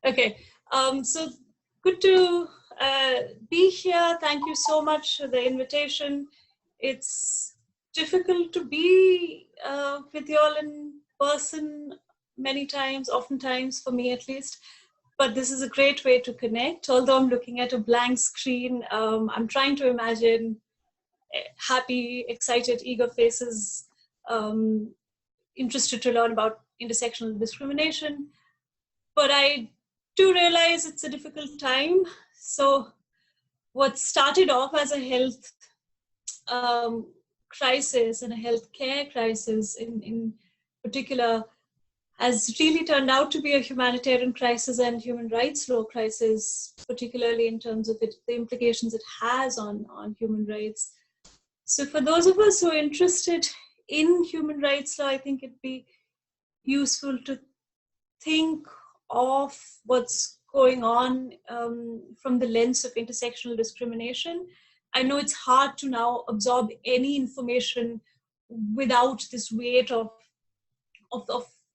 Okay, so good to be here. Thank you so much for the invitation. It's difficult to be with you all in person many times, oftentimes for me at least, but this is a great way to connect. Although I'm looking at a blank screen, I'm trying to imagine happy, excited, eager faces, interested to learn about intersectional discrimination. But I do realize it's a difficult time. So what started off as a health crisis and a healthcare crisis in particular has really turned out to be a humanitarian crisis and human rights law crisis, particularly in terms of the implications it has on human rights. So for those of us who are interested in human rights law, I think it'd be useful to think of what's going on from the lens of intersectional discrimination. I know it's hard to now absorb any information without this weight of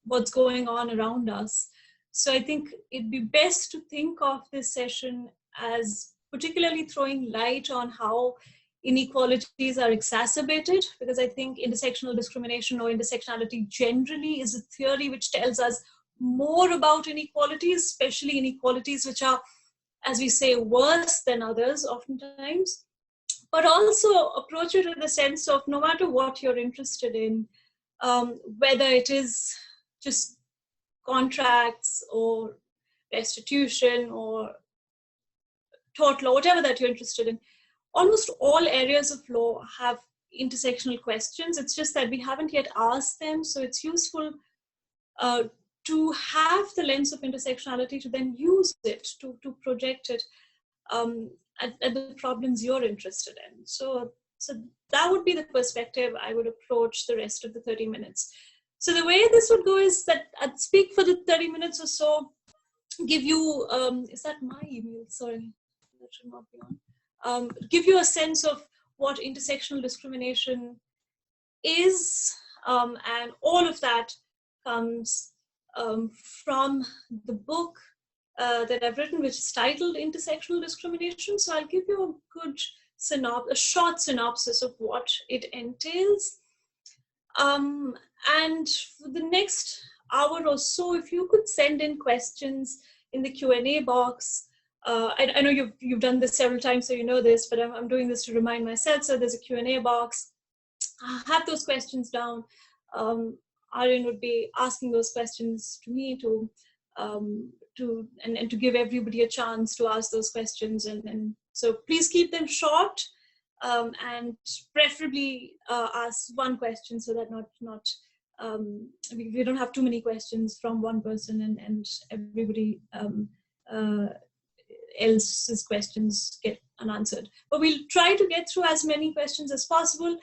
what's going on around us. So I think it'd be best to think of this session as particularly throwing light on how inequalities are exacerbated, because I think intersectional discrimination or intersectionality generally is a theory which tells us more about inequalities, especially inequalities which are, as we say, worse than others oftentimes, but also approach it in the sense of no matter what you're interested in, whether it is just contracts or restitution or tort law, whatever that you're interested in, almost all areas of law have intersectional questions. It's just that we haven't yet asked them, so it's useful to have the lens of intersectionality to then use it to project it at the problems you're interested in. So that would be the perspective I would approach the rest of the 30 minutes. So the way this would go is that I'd speak for the 30 minutes or so, give you, is that my email? Sorry, that should not be on. Give you a sense of what intersectional discrimination is, and all of that comes from the book that I've written, which is titled Intersectional Discrimination. So I'll give you a short synopsis of what it entails. And for the next hour or so, if you could send in questions in the Q&A box. I know you've done this several times, so you know this, but I'm doing this to remind myself. So there's a Q&A box. Have those questions down. Aryan would be asking those questions to me and to give everybody a chance to ask those questions. And so please keep them short, and preferably ask one question so that we don't have too many questions from one person and everybody else's questions get unanswered. But we'll try to get through as many questions as possible.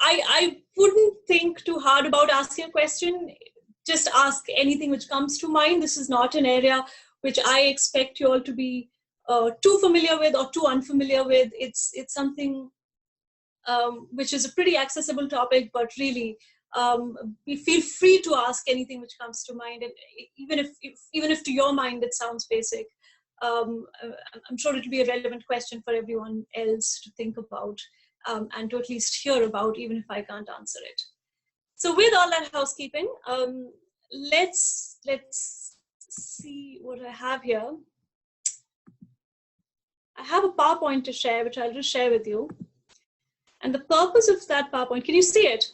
I wouldn't think too hard about asking a question. Just ask anything which comes to mind. This is not an area which I expect you all to be too familiar with or too unfamiliar with. It's something which is a pretty accessible topic, but really we feel free to ask anything which comes to mind. And even if to your mind it sounds basic, I'm sure it'll be a relevant question for everyone else to think about. And to at least hear about, even if I can't answer it. So with all that housekeeping, let's see what I have here. I have a PowerPoint to share, which I'll just share with you. And the purpose of that PowerPoint, can you see it?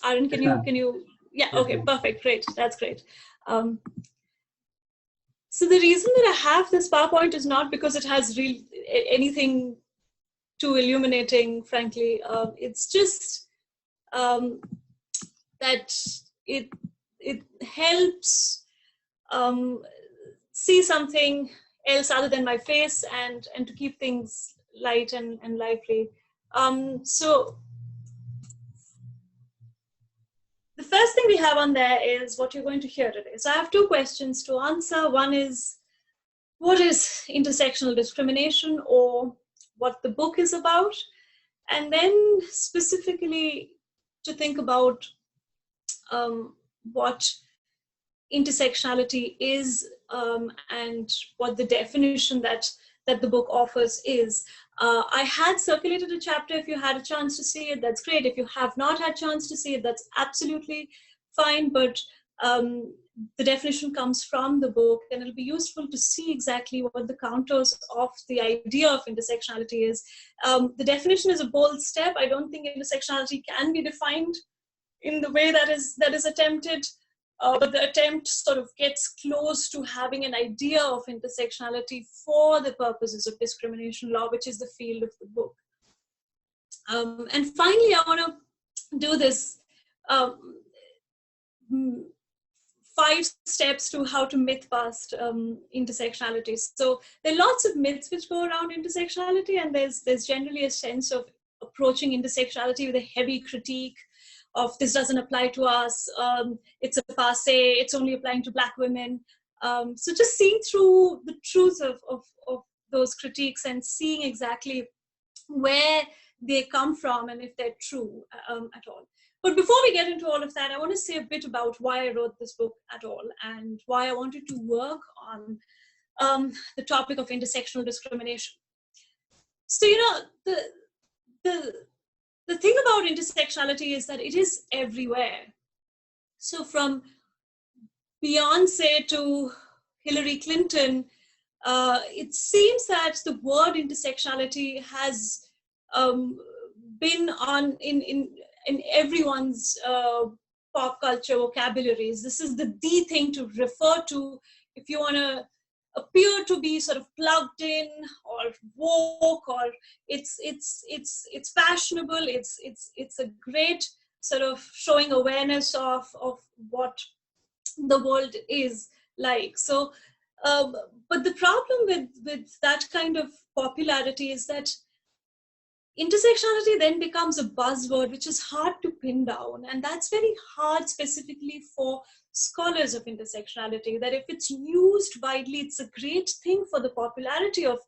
Aaron, can you? Yeah, okay, perfect, great, that's great. So the reason that I have this PowerPoint is not because it has anything too illuminating, frankly. It's just that it helps see something else other than my face and to keep things light and lively. So the first thing we have on there is what you're going to hear today. So I have two questions to answer. One is, what is intersectional discrimination, or what the book is about, and then specifically to think about what intersectionality is, and what the definition that the book offers is. I had circulated a chapter. If you had a chance to see it, that's great. If you have not had a chance to see it, that's absolutely fine. But the definition comes from the book, and it'll be useful to see exactly what the counters of the idea of intersectionality is. The definition is a bold step. I don't think intersectionality can be defined in the way that is attempted, but the attempt sort of gets close to having an idea of intersectionality for the purposes of discrimination law, which is the field of the book. And finally, I want to do this 5 steps to how to myth bust intersectionality. So there are lots of myths which go around intersectionality, and there's generally a sense of approaching intersectionality with a heavy critique of this doesn't apply to us, it's a passe, it's only applying to Black women. So just seeing through the truth of those critiques and seeing exactly where they come from and if they're true at all. But before we get into all of that, I want to say a bit about why I wrote this book at all and why I wanted to work on the topic of intersectional discrimination. So, the thing about intersectionality is that it is everywhere. So from Beyonce to Hillary Clinton, it seems that the word intersectionality has been in everyone's pop culture vocabularies. This is the thing to refer to if you want to appear to be sort of plugged in or woke, or it's fashionable. It's a great sort of showing awareness of what the world is like. So, but the problem with that kind of popularity is that intersectionality then becomes a buzzword which is hard to pin down, and that's very hard specifically for scholars of intersectionality, that if it's used widely, it's a great thing for the popularity of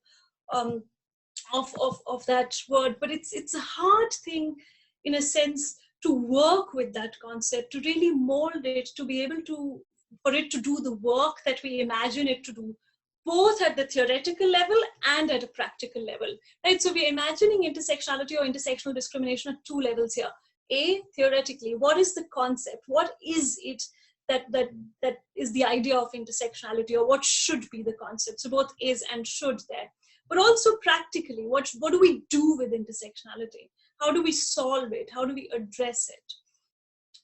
that word, but it's a hard thing in a sense to work with that concept, to really mold it, to be able to, for it to do the work that we imagine it to do, both at the theoretical level and at a practical level, right? So we're imagining intersectionality or intersectional discrimination at 2 levels here. A, theoretically, what is the concept? What is it that is the idea of intersectionality, or what should be the concept? So both is and should there. But also practically, what do we do with intersectionality? How do we solve it? How do we address it?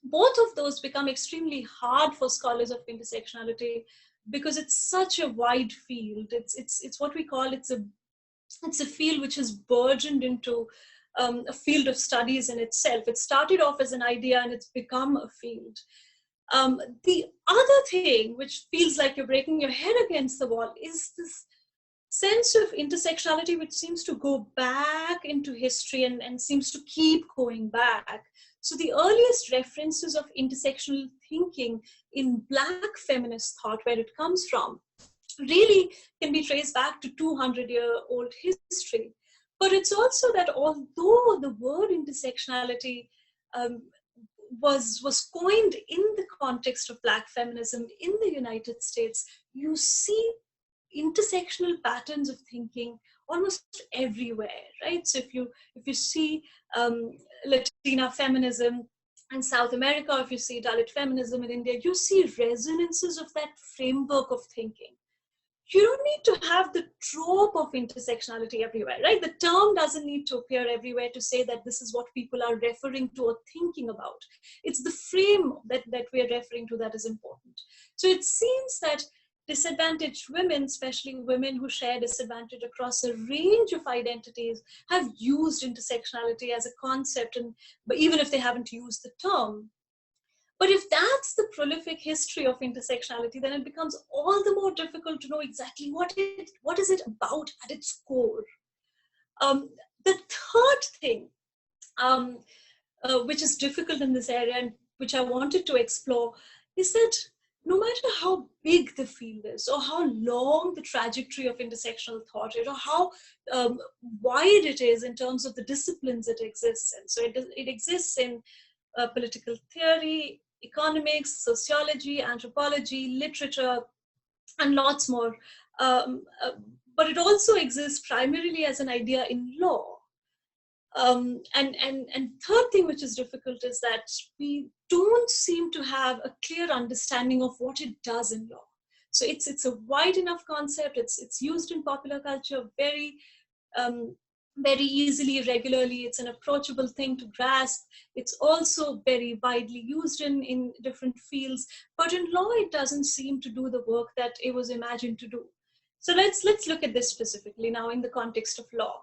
Both of those become extremely hard for scholars of intersectionality because it's such a wide field. It's what we call, it's a field which has burgeoned into a field of studies in itself. It started off as an idea and it's become a field. The other thing which feels like you're breaking your head against the wall is this sense of intersectionality which seems to go back into history and seems to keep going back. So the earliest references of intersectional thinking in Black feminist thought, where it comes from, really can be traced back to 200-year-old history. But it's also that although the word intersectionality was coined in the context of Black feminism in the United States, you see intersectional patterns of thinking almost everywhere, right? So if you see Latina feminism in South America, if you see Dalit feminism in India, you see resonances of that framework of thinking. You don't need to have the trope of intersectionality everywhere, right? The term doesn't need to appear everywhere to say that this is what people are referring to or thinking about. It's the frame that we are referring to that is important. So it seems that disadvantaged women, especially women who share disadvantage across a range of identities, have used intersectionality as a concept, but even if they haven't used the term. But if that's the prolific history of intersectionality, then it becomes all the more difficult to know exactly what is it about at its core. The third thing, which is difficult in this area and which I wanted to explore, is that no matter how big the field is, or how long the trajectory of intersectional thought is, or how wide it is in terms of the disciplines it exists in. So it exists in political theory, economics, sociology, anthropology, literature, and lots more. Um, uh, but it also exists primarily as an idea in law. And third thing which is difficult is that we don't seem to have a clear understanding of what it does in law. So it's a wide enough concept. It's used in popular culture um, very easily, regularly. It's an approachable thing to grasp. It's also very widely used in different fields. But in law, it doesn't seem to do the work that it was imagined to do. So let's look at this specifically now in the context of law.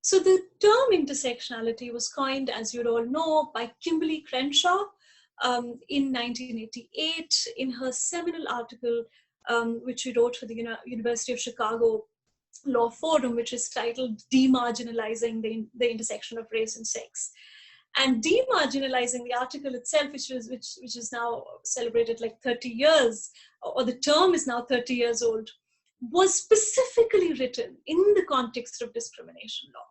So the term intersectionality was coined, as you all know, by Kimberly Crenshaw in 1988 in her seminal article, which she wrote for the University of Chicago Law Forum, which is titled Demarginalizing the Intersection of Race and Sex. And demarginalizing, the article itself, which is now celebrated like 30 years, or the term is now 30 years old, was specifically written in the context of discrimination law.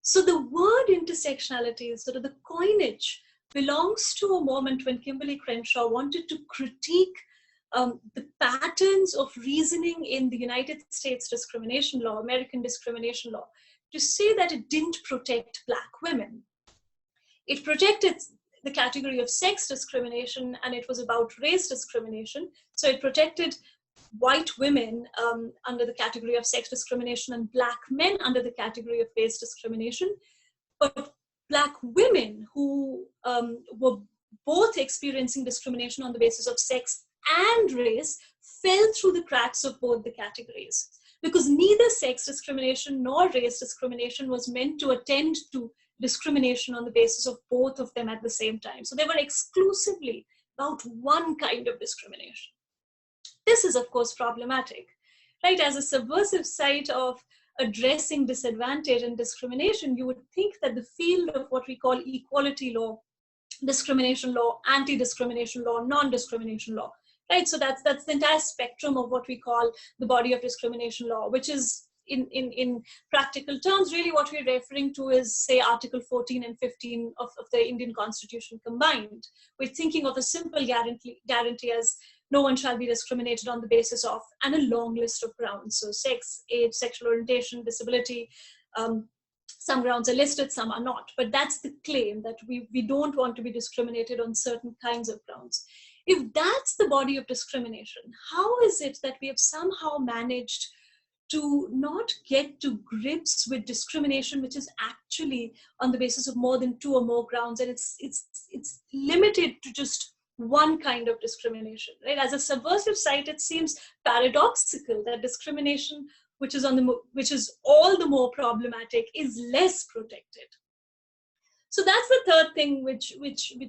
So the word intersectionality, sort of the coinage, belongs to a moment when Kimberly Crenshaw wanted to critique the patterns of reasoning in the United States discrimination law, American discrimination law, to say that it didn't protect Black women. It protected the category of sex discrimination, and it was about race discrimination. So it protected white women under the category of sex discrimination and Black men under the category of race discrimination. But Black women who were both experiencing discrimination on the basis of sex and race fell through the cracks of both the categories, because neither sex discrimination nor race discrimination was meant to attend to discrimination on the basis of both of them at the same time. So they were exclusively about one kind of discrimination. This is, of course, problematic, right? As a subversive site of addressing disadvantage and discrimination, you would think that the field of what we call equality law, discrimination law, anti-discrimination law, non-discrimination law, right? So that's the entire spectrum of what we call the body of discrimination law, which is in practical terms, really what we're referring to is, say, Article 14 and 15 of the Indian Constitution combined. We're thinking of a simple guarantee as no one shall be discriminated on the basis of, and a long list of grounds. So sex, age, sexual orientation, disability, some grounds are listed, some are not. But that's the claim, that we don't want to be discriminated on certain kinds of grounds. If that's the body of discrimination, how is it that we have somehow managed to not get to grips with discrimination, which is actually on the basis of more than two or more grounds, and it's limited to just one kind of discrimination, right? As a subversive site, it seems paradoxical that discrimination, which is all the more problematic, is less protected. So that's the third thing which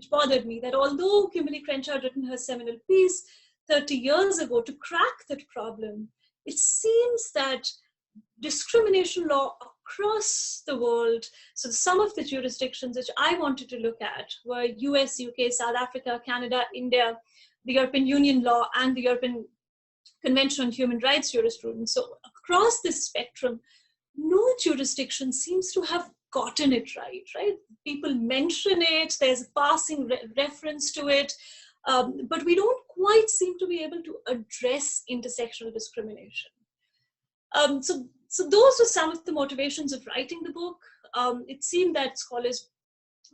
bothered me, that although Kimberly Crenshaw had written her seminal piece 30 years ago to crack that problem, it seems that discrimination law across the world, so some of the jurisdictions which I wanted to look at were US, UK, South Africa, Canada, India, the European Union law, and the European Convention on Human Rights jurisprudence. So across this spectrum, no jurisdiction seems to have gotten it right? People mention it, there's a passing reference to it, but we don't quite seem to be able to address intersectional discrimination. So those were some of the motivations of writing the book. It seemed that scholars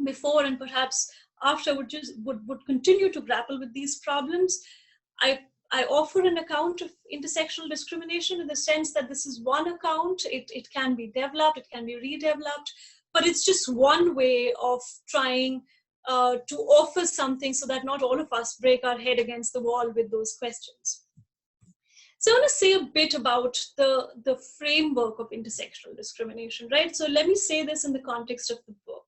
before and perhaps after would continue to grapple with these problems. I offer an account of intersectional discrimination in the sense that this is one account. It can be developed, it can be redeveloped, but it's just one way of trying to offer something so that not all of us break our head against the wall with those questions. So I want to say a bit about the framework of intersectional discrimination, right? So let me say this in the context of the book.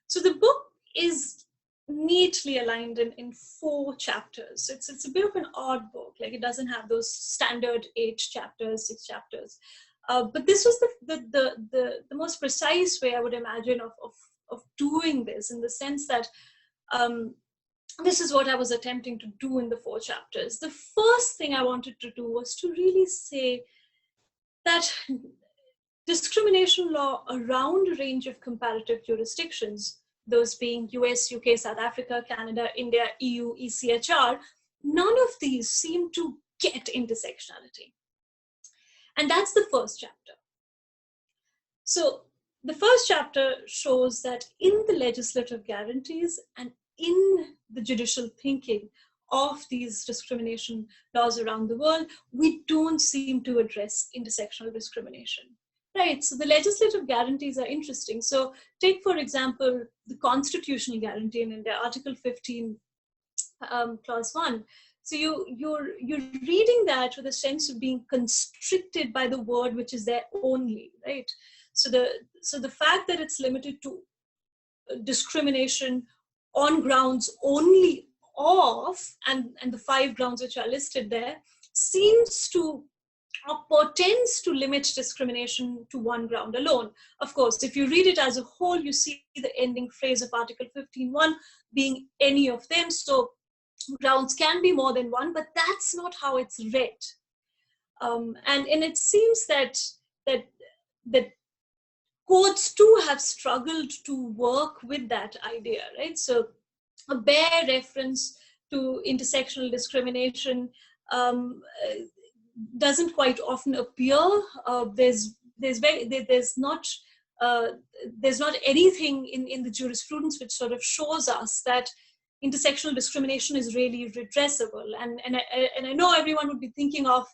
So the book is neatly aligned in 4 chapters. It's a bit of an odd book, like it doesn't have those standard 8 chapters, 6 chapters. But this was the most precise way I would imagine of doing this, in the sense that this is what I was attempting to do in the 4 chapters. The first thing I wanted to do was to really say that discrimination law around a range of comparative jurisdictions those being US, UK, South Africa, Canada, India, EU, ECHR, none of these seem to get intersectionality. And that's the first chapter. So the first chapter shows that in the legislative guarantees and in the judicial thinking of these discrimination laws around the world, we don't seem to address intersectional discrimination. Right, so the legislative guarantees are interesting. So take, for example, the constitutional guarantee in India, Article 15, Clause 1. So you're reading that with a sense of being constricted by the word which is there only, right? So the fact that it's limited to discrimination on grounds only of, and the 5 grounds which are listed there, seems to or portends to limit discrimination to one ground alone. Of course, if you read it as a whole, you see the ending phrase of Article 15.1 being any of them. So grounds can be more than one, but that's not how it's read. And it seems that courts too have struggled to work with that idea, right? So a bare reference to intersectional discrimination doesn't quite often appear. There's not anything in the jurisprudence which sort of shows us that intersectional discrimination is really redressable. And I know everyone would be thinking of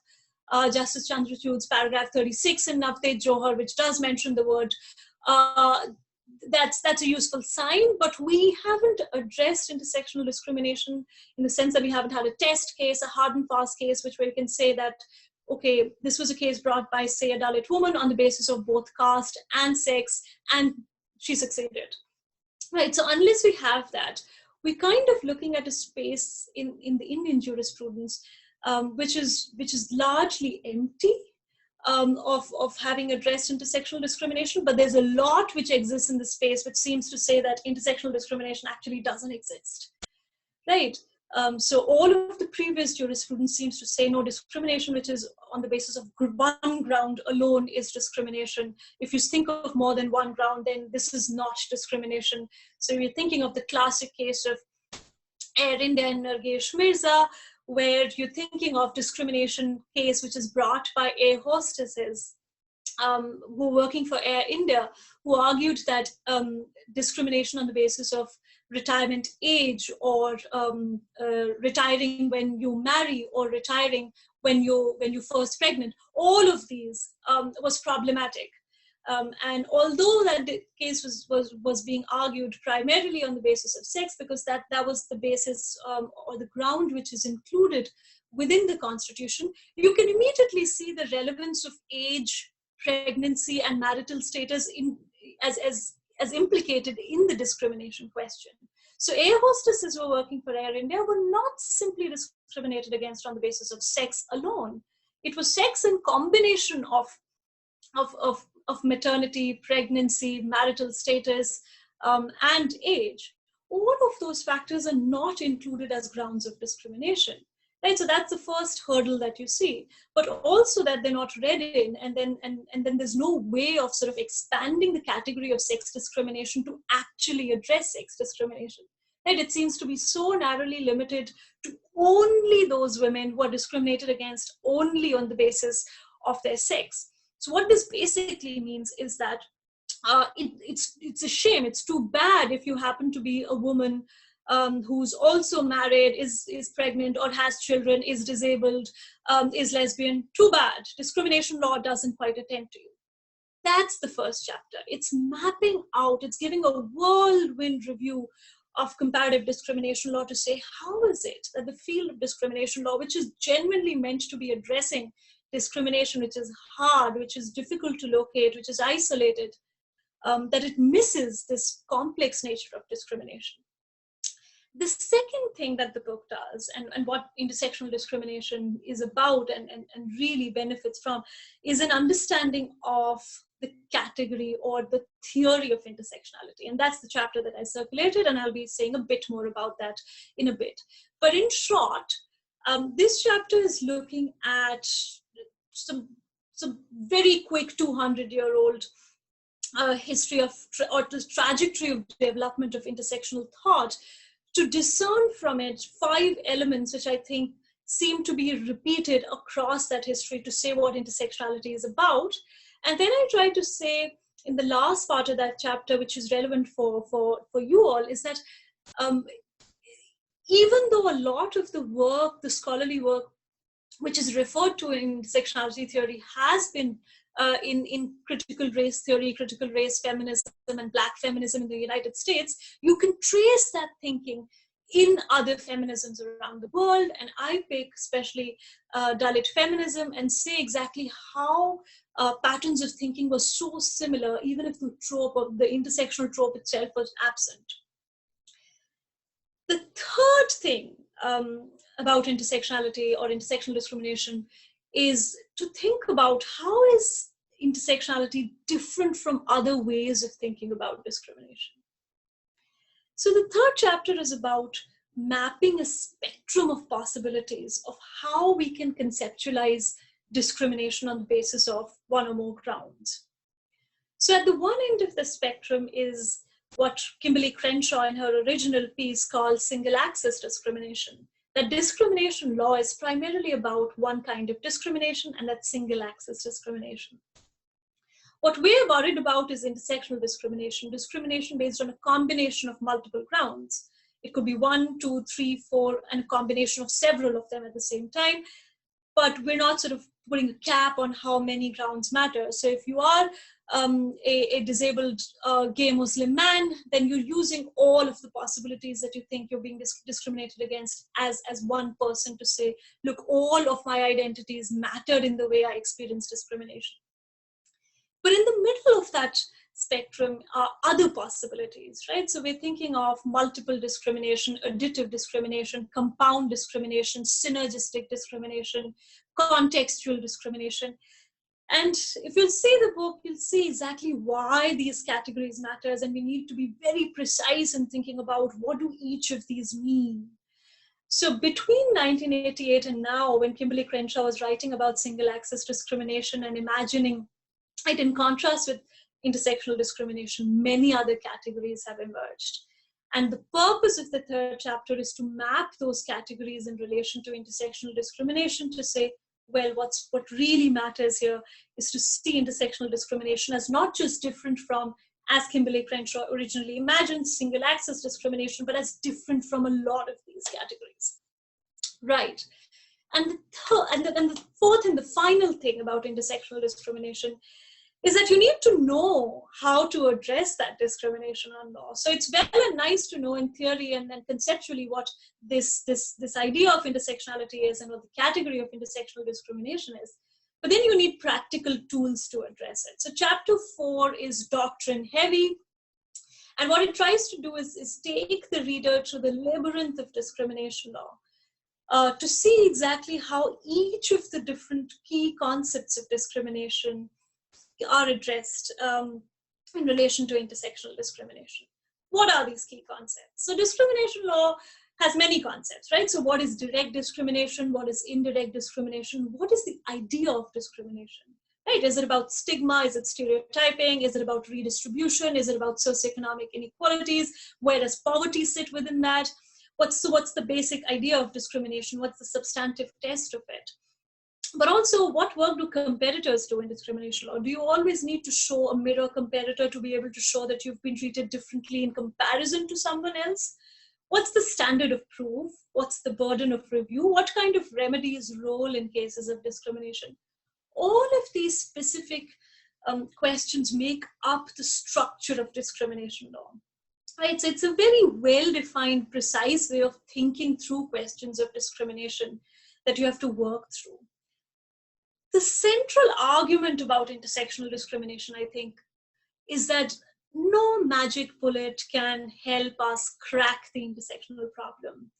Justice Chandrachud's paragraph 36 in Navteej Johar, which does mention the word. That's a useful sign, but we haven't addressed intersectional discrimination in the sense that we haven't had a test case, a hard and fast case, which we can say that, okay, this was a case brought by, say, a Dalit woman on the basis of both caste and sex, and she succeeded. Right, so unless we have that, we're kind of looking at a space in the Indian jurisprudence which is largely empty of having addressed intersectional discrimination, but there's a lot which exists in the space which seems to say that intersectional discrimination actually doesn't exist, right? So all of the previous jurisprudence seems to say no, discrimination which is on the basis of one ground alone is discrimination. If you think of more than one ground, then this is not discrimination. So you're thinking of the classic case of Air India and Nargesh Mirza, where you're thinking of discrimination case which is brought by air hostesses who were working for Air India, who argued that discrimination on the basis of retirement age, or retiring when you marry, or retiring when you first pregnant, all of these was problematic. And although that the case was being argued primarily on the basis of sex, because that was the basis or the ground which is included within the constitution, you can immediately see the relevance of age, pregnancy, and marital status as implicated in the discrimination question. So air hostesses who were working for Air India were not simply discriminated against on the basis of sex alone. It was sex in combination of maternity, pregnancy, marital status, and age. All of those factors are not included as grounds of discrimination. Right? So that's the first hurdle that you see, but also that they're not read in, and then there's no way of sort of expanding the category of sex discrimination to actually address sex discrimination. Right? It seems to be so narrowly limited to only those women who are discriminated against only on the basis of their sex. So what this basically means is that it's a shame, it's too bad if you happen to be a woman who's also married, is pregnant, or has children, is disabled, is lesbian. Too bad. Discrimination law doesn't quite attend to you. That's the first chapter. It's mapping out, it's giving a whirlwind review of comparative discrimination law to say, how is it that the field of discrimination law, which is genuinely meant to be addressing discrimination, which is hard, which is difficult to locate, which is isolated, that it misses this complex nature of discrimination. The second thing that the book does, and what intersectional discrimination is about and really benefits from, is an understanding of the category or the theory of intersectionality. And that's the chapter that I circulated, and I'll be saying a bit more about that in a bit. But in short, this chapter is looking at some very quick 200-year-old history of, or the trajectory of development of intersectional thought, to discern from it 5 elements which I think seem to be repeated across that history to say what intersectionality is about. And then I try to say in the last part of that chapter, which is relevant for you all, is that even though a lot of the work, the scholarly work, which is referred to in intersectionality theory, has been in critical race theory, critical race feminism, and Black feminism in the United States, you can trace that thinking in other feminisms around the world. And I pick especially Dalit feminism and say exactly how patterns of thinking were so similar, even if the trope of the intersectional trope itself was absent. The third thing about intersectionality or intersectional discrimination is to think about how is intersectionality different from other ways of thinking about discrimination. So the third chapter is about mapping a spectrum of possibilities of how we can conceptualize discrimination on the basis of one or more grounds. So at the one end of the spectrum is what Kimberly Crenshaw in her original piece calls single access discrimination. That discrimination law is primarily about one kind of discrimination, and that's single access discrimination. What we're worried about is intersectional discrimination, discrimination based on a combination of multiple grounds. It could be 1, 2, 3, 4, and a combination of several of them at the same time. But we're not sort of putting a cap on how many grounds matter. So if you are a disabled gay Muslim man, then you're using all of the possibilities that you think you're being discriminated against as one person to say, look, all of my identities mattered in the way I experienced discrimination. But in the middle of that spectrum are other possibilities, right? So we're thinking of multiple discrimination, additive discrimination, compound discrimination, synergistic discrimination, contextual discrimination. And if you'll see the book, you'll see exactly why these categories matters, and we need to be very precise in thinking about what do each of these mean. So between 1988 and now, when Kimberly Crenshaw was writing about single access discrimination and imagining it in contrast with intersectional discrimination, many other categories have emerged. And the purpose of the third chapter is to map those categories in relation to intersectional discrimination to say, well, what really matters here is to see intersectional discrimination as not just different from, as Kimberly Crenshaw originally imagined, single access discrimination, but as different from a lot of these categories. Right. And the fourth and the final thing about intersectional discrimination is that you need to know how to address that discrimination on law. So it's well and nice to know in theory and conceptually what this idea of intersectionality is and what the category of intersectional discrimination is. But then you need practical tools to address it. So chapter 4 is doctrine heavy. And what it tries to do is take the reader through the labyrinth of discrimination law to see exactly how each of the different key concepts of discrimination are addressed in relation to intersectional discrimination. What are these key concepts? So discrimination law has many concepts, right? So what is direct discrimination? What is indirect discrimination? What is the idea of discrimination, right? Is it about stigma? Is it stereotyping? Is it about redistribution? Is it about socioeconomic inequalities? Where does poverty sit within that? What's the basic idea of discrimination? What's the substantive test of it? But also, what work do competitors do in discrimination law? Do you always need to show a mirror competitor to be able to show that you've been treated differently in comparison to someone else? What's the standard of proof? What's the burden of review? What kind of remedies role in cases of discrimination? All of these specific questions make up the structure of discrimination law. Right? So it's a very well-defined, precise way of thinking through questions of discrimination that you have to work through. The central argument about intersectional discrimination, I think, is that no magic bullet can help us crack the intersectional problem.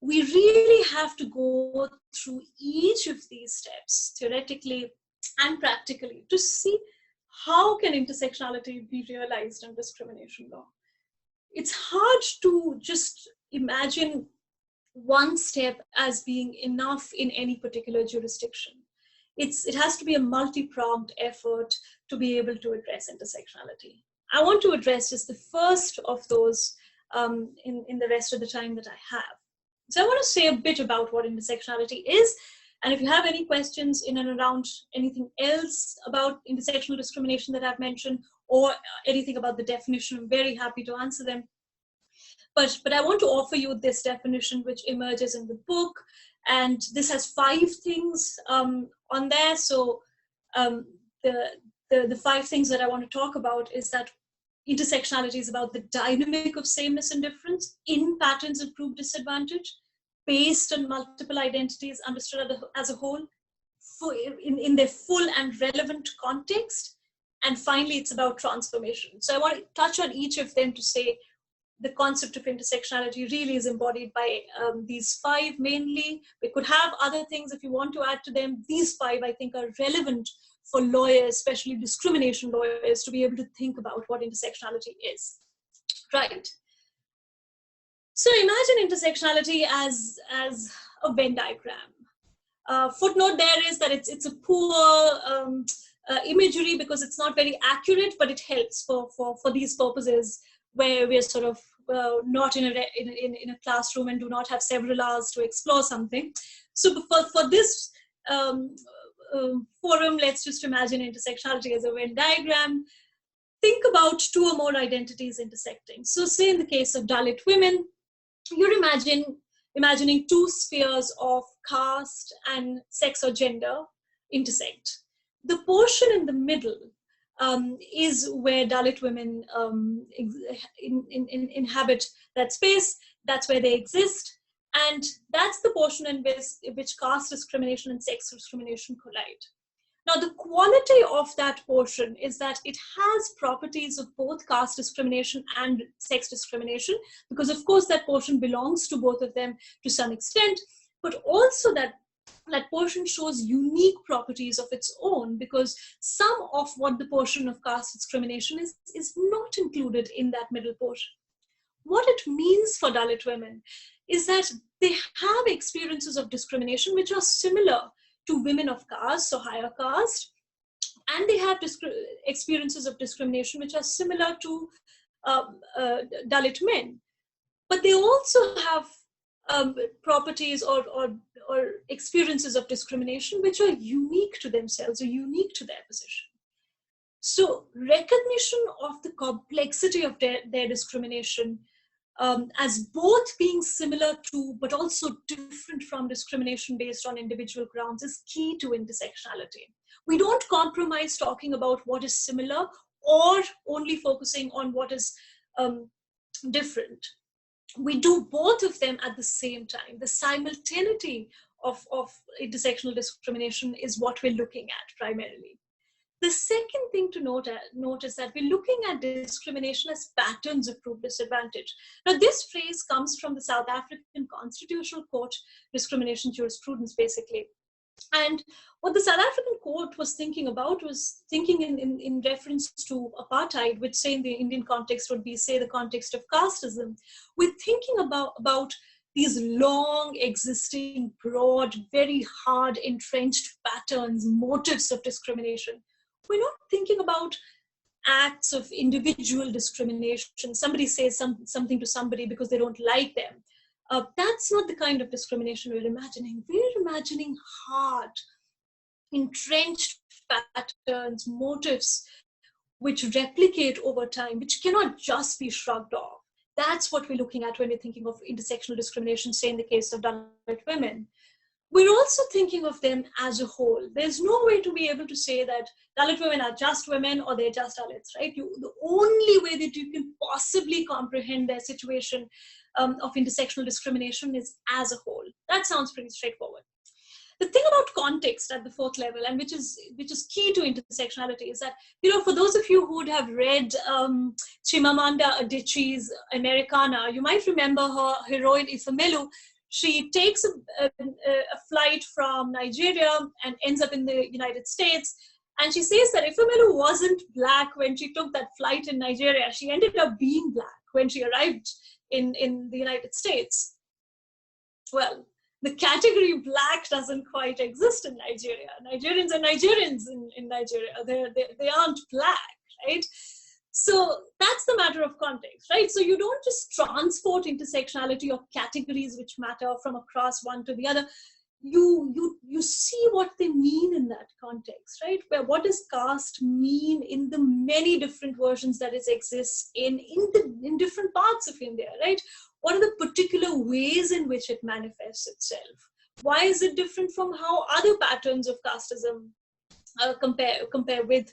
We really have to go through each of these steps, theoretically and practically, to see how can intersectionality be realized in discrimination law. It's hard to just imagine one step as being enough in any particular jurisdiction. It has to be a multi-pronged effort to be able to address intersectionality. I want to address just the first of those in the rest of the time that I have. So I want to say a bit about what intersectionality is. And if you have any questions in and around anything else about intersectional discrimination that I've mentioned, or anything about the definition, I'm very happy to answer them. But I want to offer you this definition, which emerges in the book. And this has 5 things on there. So the 5 things that I want to talk about is that intersectionality is about the dynamic of sameness and difference in patterns of group disadvantage, based on multiple identities understood as a whole, in their full and relevant context. And finally, it's about transformation. So I want to touch on each of them to say the concept of intersectionality really is embodied by these 5 mainly. We could have other things if you want to add to them. These 5, I think, are relevant for lawyers, especially discrimination lawyers, to be able to think about what intersectionality is. Right. So imagine intersectionality as a Venn diagram. Footnote there is that it's a poor imagery because it's not very accurate, but it helps for these purposes where we're sort of not in a classroom and do not have several hours to explore something. So for this forum, let's just imagine intersectionality as a Venn diagram. Think about 2 or more identities intersecting. So say in the case of Dalit women, you're imagining 2 spheres of caste and sex or gender intersect. The portion in the middle is where Dalit women inhabit that space. That's where they exist. And that's the portion in which caste discrimination and sex discrimination collide. Now, the quality of that portion is that it has properties of both caste discrimination and sex discrimination, because of course that portion belongs to both of them to some extent, but also that portion shows unique properties of its own, because some of what the portion of caste discrimination is not included in that middle portion. What it means for Dalit women is that they have experiences of discrimination which are similar to women of caste, so higher caste, and they have experiences of discrimination which are similar to Dalit men. But they also have properties or experiences of discrimination which are unique to themselves or unique to their position. So recognition of the complexity of their discrimination as both being similar to but also different from discrimination based on individual grounds is key to intersectionality. We don't compromise talking about what is similar or only focusing on what is different. We do both of them at the same time. The simultaneity of intersectional discrimination is what we're looking at primarily. The second thing to note is that we're looking at discrimination as patterns of group disadvantage. Now, this phrase comes from the South African Constitutional Court discrimination jurisprudence, basically. And what the South African court was thinking about was thinking in reference to apartheid, which say in the Indian context would be, say, the context of casteism. We're thinking about these long existing, broad, very hard entrenched patterns, motives of discrimination. We're not thinking about acts of individual discrimination. Somebody says something to somebody because they don't like them. That's not the kind of discrimination we're imagining. We're imagining hard, entrenched patterns, motives, which replicate over time, which cannot just be shrugged off. That's what we're looking at when we're thinking of intersectional discrimination, say in the case of Dalit women. We're also thinking of them as a whole. There's no way to be able to say that Dalit women are just women or they're just Dalits, right? The only way that you can possibly comprehend their situation of intersectional discrimination is as a whole. That sounds pretty straightforward. The thing about context at the 4th level, and which is key to intersectionality, is that, for those of you who would have read Chimamanda Adichie's Americana, you might remember her heroine Ifemelu. She takes a flight from Nigeria and ends up in the United States. And she says that Ifemelu wasn't Black when she took that flight in Nigeria. She ended up being Black when she arrived in the United States. Well, the category black doesn't quite exist in Nigeria. Nigerians are Nigerians in Nigeria. They aren't black, right? So that's the matter of context, right? So you don't just transport intersectionality or categories which matter from across one to the other. You see what they mean in that context, right? Where what does caste mean in the many different versions that it exists in different parts of India, right? What are the particular ways in which it manifests itself? Why is it different from how other patterns of casteism compare with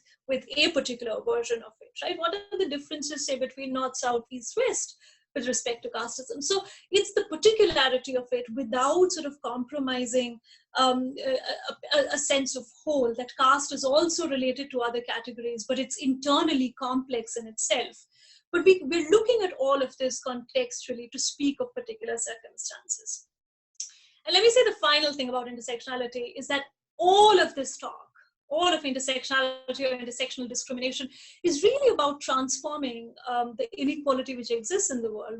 a particular version of it, right? What are the differences, say, between north, south, east, west with respect to casteism? So it's the particularity of it without sort of compromising a sense of whole, that caste is also related to other categories, but it's internally complex in itself. But we're looking at all of this contextually to speak of particular circumstances. And let me say the final thing about intersectionality is that all of this talk, all of intersectionality or intersectional discrimination is really about transforming the inequality which exists in the world.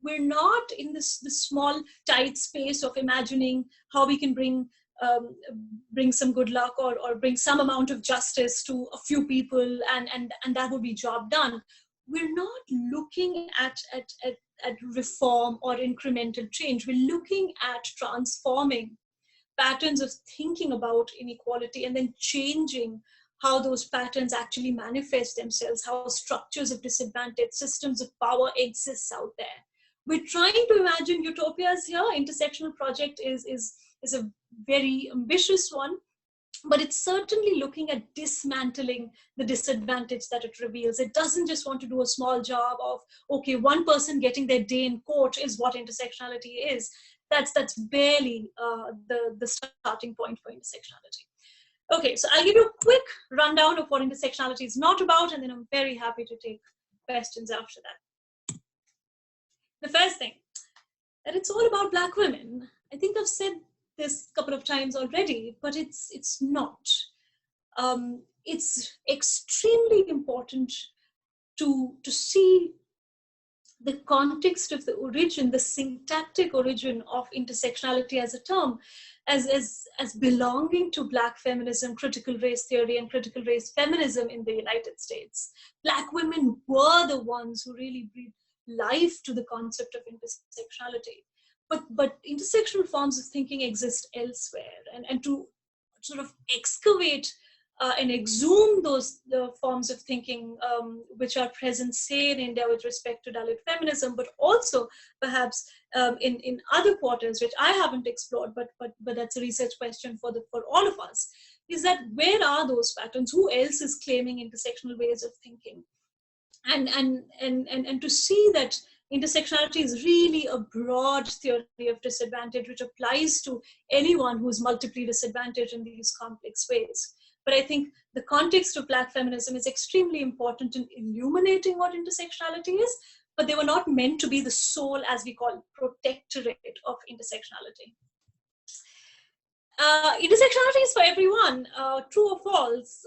We're not in this small, tight space of imagining how we can bring some good luck or bring some amount of justice to a few people and that would be job done. We're not looking at reform or incremental change. We're looking at transforming patterns of thinking about inequality and then changing how those patterns actually manifest themselves, how structures of disadvantage, systems of power exists out there. We're trying to imagine utopias here. Intersectional project is a very ambitious one, but it's certainly looking at dismantling the disadvantage that it reveals. It doesn't just want to do a small job of, okay, one person getting their day in court is what intersectionality is. That's barely the starting point for intersectionality. Okay, so I'll give you a quick rundown of what intersectionality is not about, and then I'm very happy to take questions after that. The first thing, that it's all about Black women. I think I've said this a couple of times already, but it's not. It's extremely important to see the context of the origin, the syntactic origin of intersectionality as a term, as belonging to Black feminism, critical race theory, and critical race feminism in the United States. Black women were the ones who really breathed life to the concept of intersectionality. But intersectional forms of thinking exist elsewhere, and to sort of excavate and exhume the forms of thinking which are present, say, in India with respect to Dalit feminism, but also perhaps in other quarters, which I haven't explored, but that's a research question for all of us, is that where are those patterns? Who else is claiming intersectional ways of thinking? And to see that intersectionality is really a broad theory of disadvantage which applies to anyone who is multiply disadvantaged in these complex ways. But I think the context of Black feminism is extremely important in illuminating what intersectionality is, but they were not meant to be the sole, as we call, protectorate of intersectionality. Intersectionality is for everyone, true or false.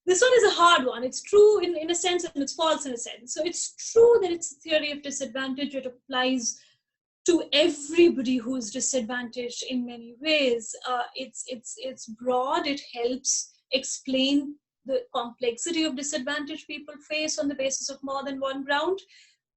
This one is a hard one. It's true in a sense and it's false in a sense. So it's true that it's a theory of disadvantage. It applies to everybody who is disadvantaged in many ways. It's broad. It helps explain the complexity of disadvantage people face on the basis of more than one ground.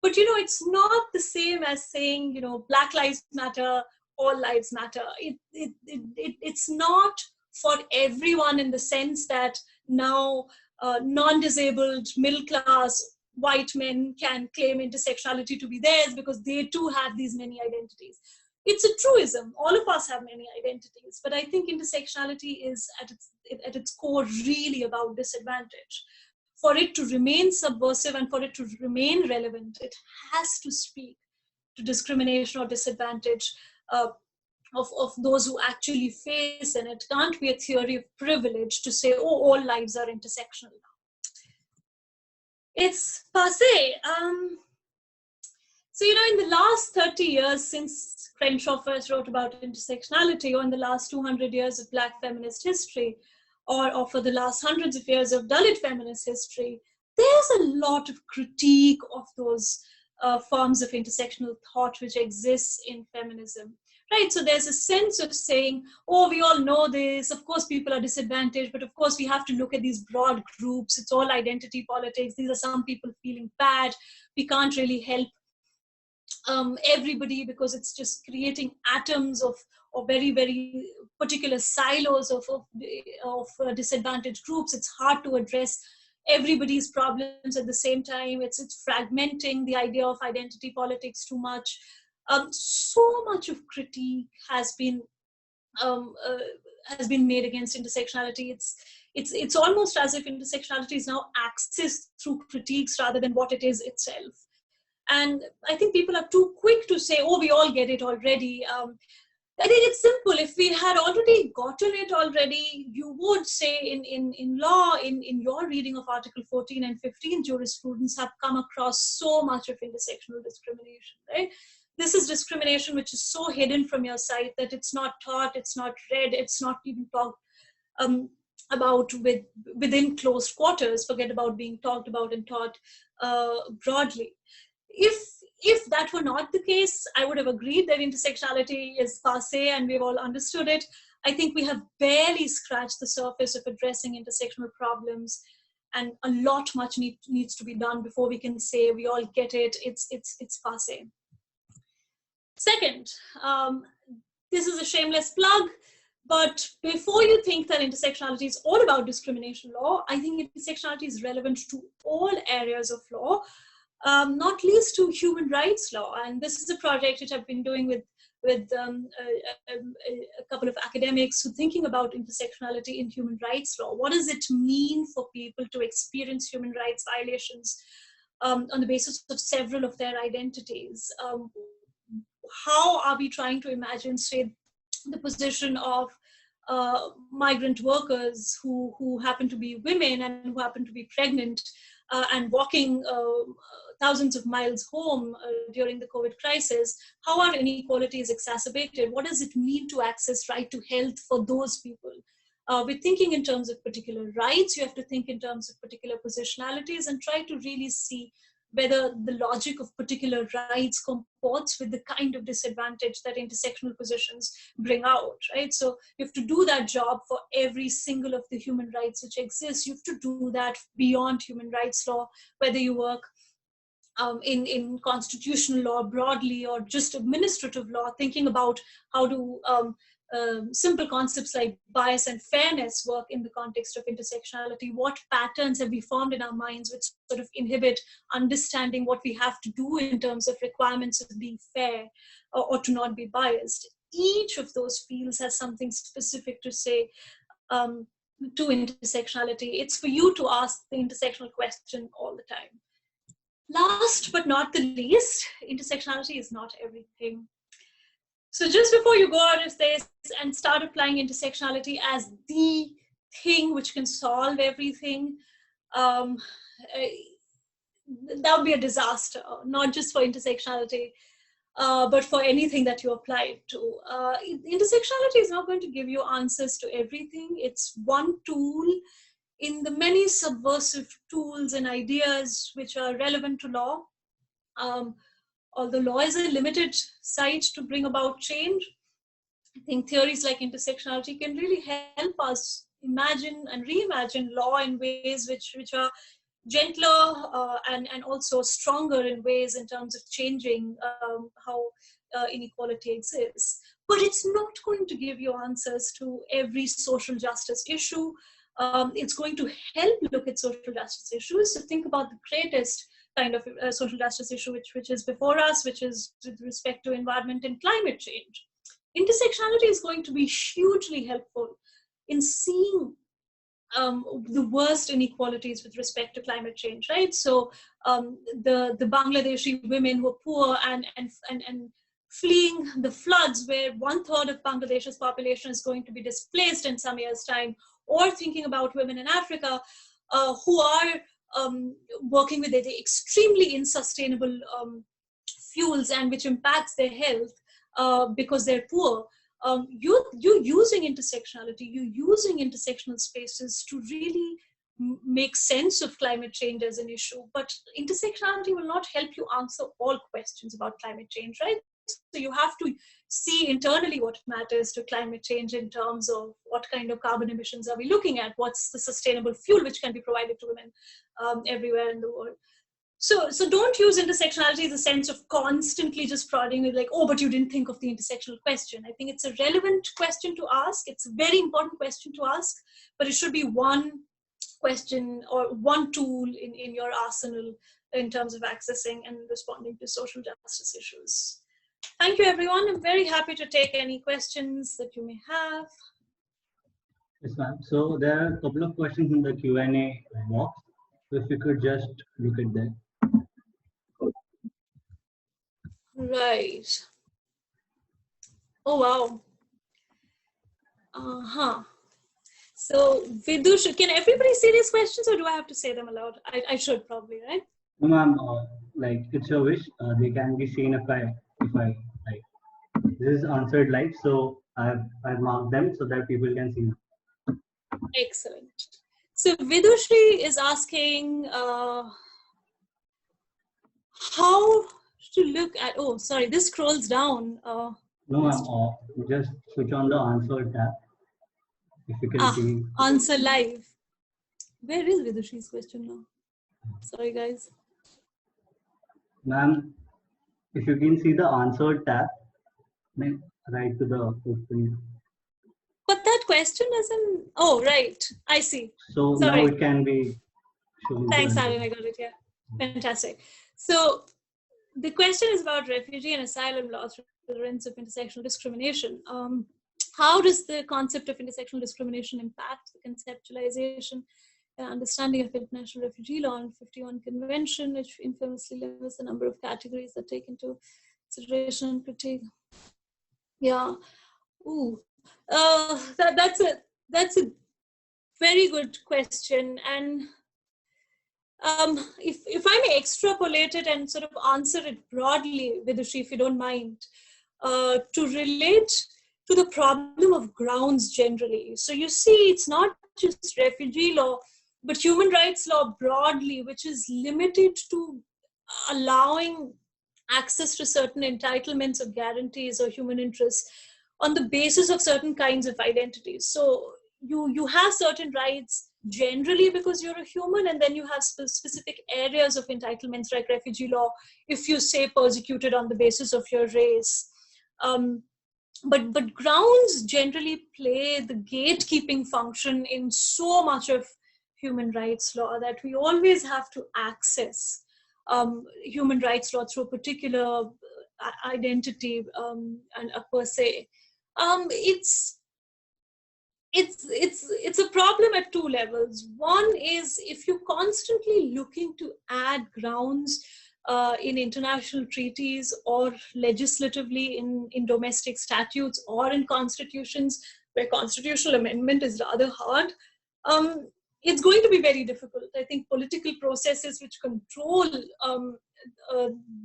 But, it's not the same as saying, Black Lives Matter, all lives matter. It's not for everyone in the sense that now non-disabled, middle-class white men can claim intersectionality to be theirs because they too have these many identities. It's a truism. All of us have many identities, but I think intersectionality is at its core really about disadvantage. For it to remain subversive and for it to remain relevant, it has to speak to discrimination or disadvantage of those who actually face, and it can't be a theory of privilege to say, oh, all lives are intersectional now. It's passé. So, in the last 30 years since Crenshaw first wrote about intersectionality, or in the last 200 years of Black feminist history, or for the last hundreds of years of Dalit feminist history, there's a lot of critique of those forms of intersectional thought which exists in feminism. right? So there's a sense of saying, oh, we all know this, of course people are disadvantaged, but of course we have to look at these broad groups, it's all identity politics, these are some people feeling bad, we can't really help everybody because it's just creating atoms of very, very particular silos of disadvantaged groups. It's hard to address everybody's problems at the same time. It's fragmenting the idea of identity politics too much. So much of critique um, uh, has been made against intersectionality. It's almost as if intersectionality is now accessed through critiques rather than what it is itself. And I think people are too quick to say, oh, we all get it already. I think it's simple. If we had already gotten it already, you would say in law, in your reading of Article 14 and 15, jurisprudence have come across so much of intersectional discrimination, right? This is discrimination which is so hidden from your sight that it's not taught, it's not read, it's not even talked about within closed quarters. Forget about being talked about and taught broadly. If that were not the case, I would have agreed that intersectionality is passé and we've all understood it. I think we have barely scratched the surface of addressing intersectional problems, and a lot much needs to be done before we can say we all get it. It's passé. Second, this is a shameless plug, but before you think that intersectionality is all about discrimination law, I think intersectionality is relevant to all areas of law. Not least to human rights law. And this is a project which I've been doing with a couple of academics who are thinking about intersectionality in human rights law. What does it mean for people to experience human rights violations on the basis of several of their identities? How are we trying to imagine, say, the position of migrant workers who happen to be women and who happen to be pregnant and walking thousands of miles home during the COVID crisis? How are inequalities exacerbated? What does it mean to access right to health for those people? We're thinking in terms of particular rights. You have to think in terms of particular positionalities and try to really see whether the logic of particular rights comports with the kind of disadvantage that intersectional positions bring out, right? So you have to do that job for every single of the human rights which exist. You have to do that beyond human rights law, whether you work in constitutional law broadly or just administrative law, thinking about how do simple concepts like bias and fairness work in the context of intersectionality. What patterns have we formed in our minds which sort of inhibit understanding what we have to do in terms of requirements of being fair or to not be biased? Each of those fields has something specific to say to intersectionality. It's for you to ask the intersectional question all the time. Last but not the least, intersectionality is not everything. So just before you go out of this and start applying intersectionality as the thing which can solve everything, that would be a disaster, not just for intersectionality, but for anything that you apply it to. Intersectionality is not going to give you answers to everything. It's one tool in the many subversive tools and ideas which are relevant to law. Although law is a limited site to bring about change, I think theories like intersectionality can really help us imagine and reimagine law in ways which are gentler and also stronger in ways in terms of changing how inequality exists. But it's not going to give you answers to every social justice issue. It's going to help look at social justice issues. So think about the greatest kind of social justice issue which is before us, which is with respect to environment and climate change. Intersectionality is going to be hugely helpful in seeing the worst inequalities with respect to climate change, right? So the Bangladeshi women who are poor and fleeing the floods, where 1/3 of Bangladesh's population is going to be displaced in some years' time, or thinking about women in Africa who are working with the extremely insustainable fuels and which impacts their health because they're poor. You're using intersectionality, you're using intersectional spaces to really make sense of climate change as an issue. But intersectionality will not help you answer all questions about climate change, right? So you have to see internally what matters to climate change in terms of what kind of carbon emissions are we looking at, what's the sustainable fuel which can be provided to women everywhere in the world. So don't use intersectionality as a sense of constantly just prodding with like, oh, but you didn't think of the intersectional question. I think it's a relevant question to ask. It's a very important question to ask, but it should be one question or one tool in your arsenal in terms of accessing and responding to social justice issues. Thank you, everyone. I'm very happy to take any questions that you may have. Yes, ma'am. So there are a couple of questions in the Q&A box. So if you could just look at that. Right. Oh, wow. Uh-huh. So, Vidush, can everybody see these questions or do I have to say them aloud? I should probably, right? No, ma'am, like it's your wish. They can be seen if I like. This is answered live, so I've marked them so that people can see them. Excellent. So Vidushri is asking how to look at, oh, sorry, this scrolls down. No, ma'am, just switch on the answer tab. If you can see. Answer live. Where is Vidushri's question now? Sorry, guys. Ma'am, if you can see the answer tab, then right to the open. But that question doesn't, oh, right, I see. So sorry. Now it can be shown. Thanks, Arun, I got it, yeah. Fantastic. So the question is about refugee and asylum laws through the lens of intersectional discrimination. How does the concept of intersectional discrimination impact the conceptualization and understanding of international refugee law and 51 Convention, which infamously limits the number of categories that take into consideration and critique? Yeah. Ooh. That's a very good question. And if I may extrapolate it and sort of answer it broadly, Vidushri, if you don't mind, to relate to the problem of grounds generally. So you see, it's not just refugee law, but human rights law broadly, which is limited to allowing access to certain entitlements or guarantees or human interests on the basis of certain kinds of identities. So you have certain rights generally because you're a human, and then you have specific areas of entitlements like refugee law if you say persecuted on the basis of your race. But grounds generally play the gatekeeping function in so much of human rights law that we always have to access human rights law through a particular identity and a per se. It's a problem at two levels. One is if you're constantly looking to add grounds in international treaties or legislatively in domestic statutes or in constitutions where constitutional amendment is rather hard, it's going to be very difficult. I think political processes which control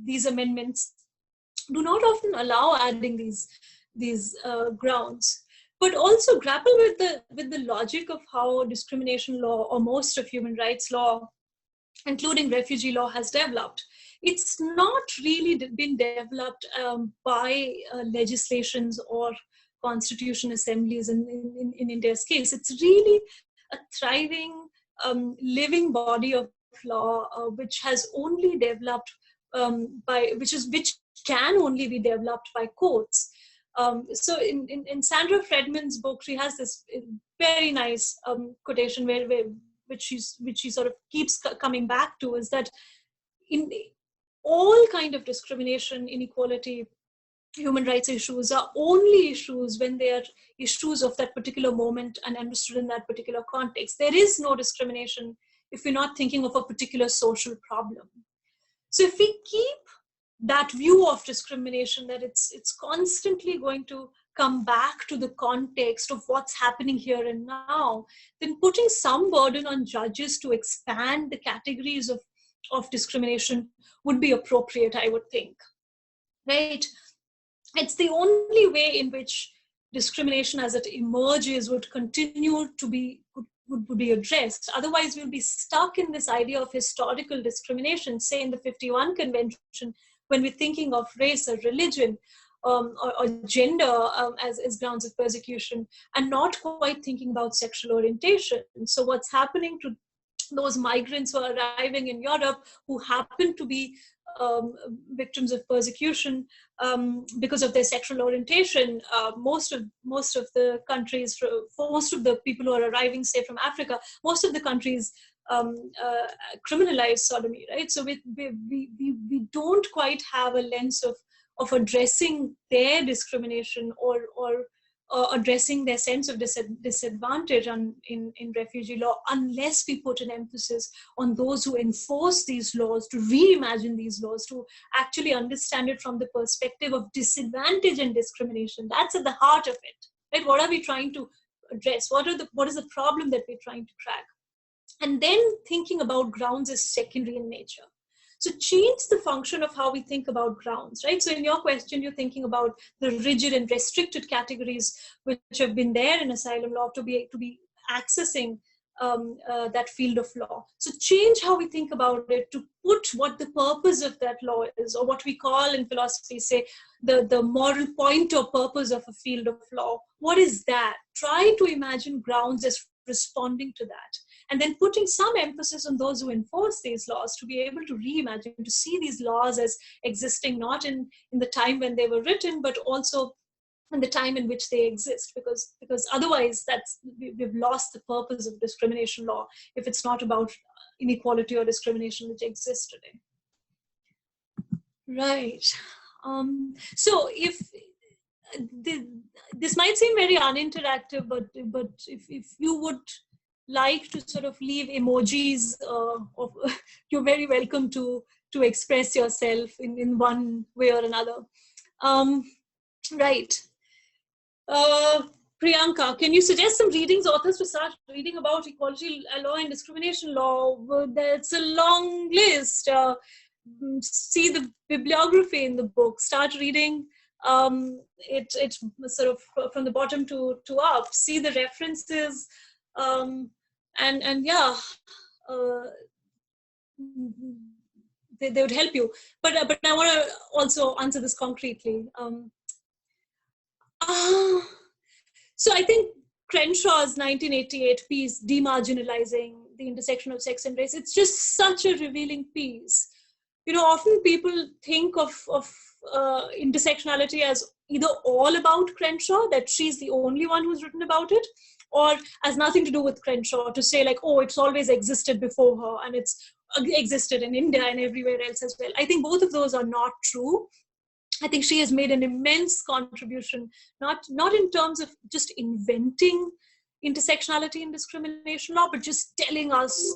these amendments do not often allow adding these grounds, but also grapple with the logic of how discrimination law or most of human rights law, including refugee law, has developed. It's not really been developed by legislations or constitution assemblies in India's case. It's really a thriving, living body of law which has only developed which can only be developed by courts. So in Sandra Fredman's book, she has this very nice quotation which she sort of keeps coming back to, is that in all kind of discrimination, inequality, human rights issues are only issues when they are issues of that particular moment and understood in that particular context. There is no discrimination if we're not thinking of a particular social problem. So if we keep that view of discrimination, that it's constantly going to come back to the context of what's happening here and now, then putting some burden on judges to expand the categories of discrimination would be appropriate, I would think, right? It's the only way in which discrimination as it emerges would continue to be would be addressed. Otherwise, we'll be stuck in this idea of historical discrimination, say in the 51 Convention, when we're thinking of race or religion or gender as grounds of persecution, and not quite thinking about sexual orientation. So what's happening to those migrants who are arriving in Europe who happen to be victims of persecution because of their sexual orientation? Most of the countries, for most of the people who are arriving, say from Africa, most of the countries criminalize sodomy, right? So we don't quite have a lens of addressing their discrimination or addressing their sense of disadvantage in refugee law, unless we put an emphasis on those who enforce these laws, to reimagine these laws, to actually understand it from the perspective of disadvantage and discrimination. That's at the heart of it, right? What are we trying to address? What is the problem that we're trying to crack? And then thinking about grounds as secondary in nature. So change the function of how we think about grounds, right? So in your question, you're thinking about the rigid and restricted categories which have been there in asylum law to be accessing that field of law. So change how we think about it to put what the purpose of that law is, or what we call in philosophy, say, the moral point or purpose of a field of law. What is that? Try to imagine grounds as responding to that. And then putting some emphasis on those who enforce these laws to be able to reimagine, to see these laws as existing not in the time when they were written, but also in the time in which they exist, because otherwise we've lost the purpose of discrimination law if it's not about inequality or discrimination which exists today. Right. So if this might seem very uninteractive, but if you would like to sort of leave emojis, you're very welcome to express yourself in one way or another. Right. Priyanka, can you suggest some readings, authors to start reading about equality law and discrimination law? That's a long list. See the bibliography in the book. Start reading it's sort of from the bottom to up. See the references, and yeah, they would help you. But I want to also answer this concretely. So I think Crenshaw's 1988 piece, Demarginalizing the Intersection of Sex and Race, it's just such a revealing piece. You know, often people think of intersectionality as either all about Crenshaw, that she's the only one who's written about it, or as nothing to do with Crenshaw, to say like, oh, it's always existed before her and it's existed in India and everywhere else as well. I think both of those are not true. I think she has made an immense contribution, not in terms of just inventing intersectionality and discrimination law, but just telling us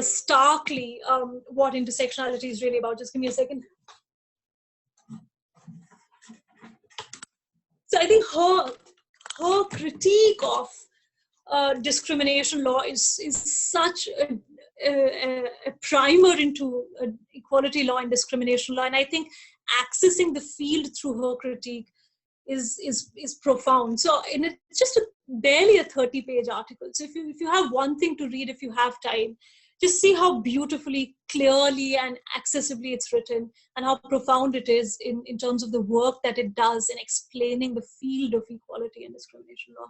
starkly what intersectionality is really about. Just give me a second. So I think her critique of discrimination law is such a primer into equality law and discrimination law, and I think accessing the field through her critique is profound. So, and it's just barely a 30-page article. So if you have one thing to read, if you have time, just see how beautifully, clearly, and accessibly it's written, and how profound it is in terms of the work that it does in explaining the field of equality and discrimination law.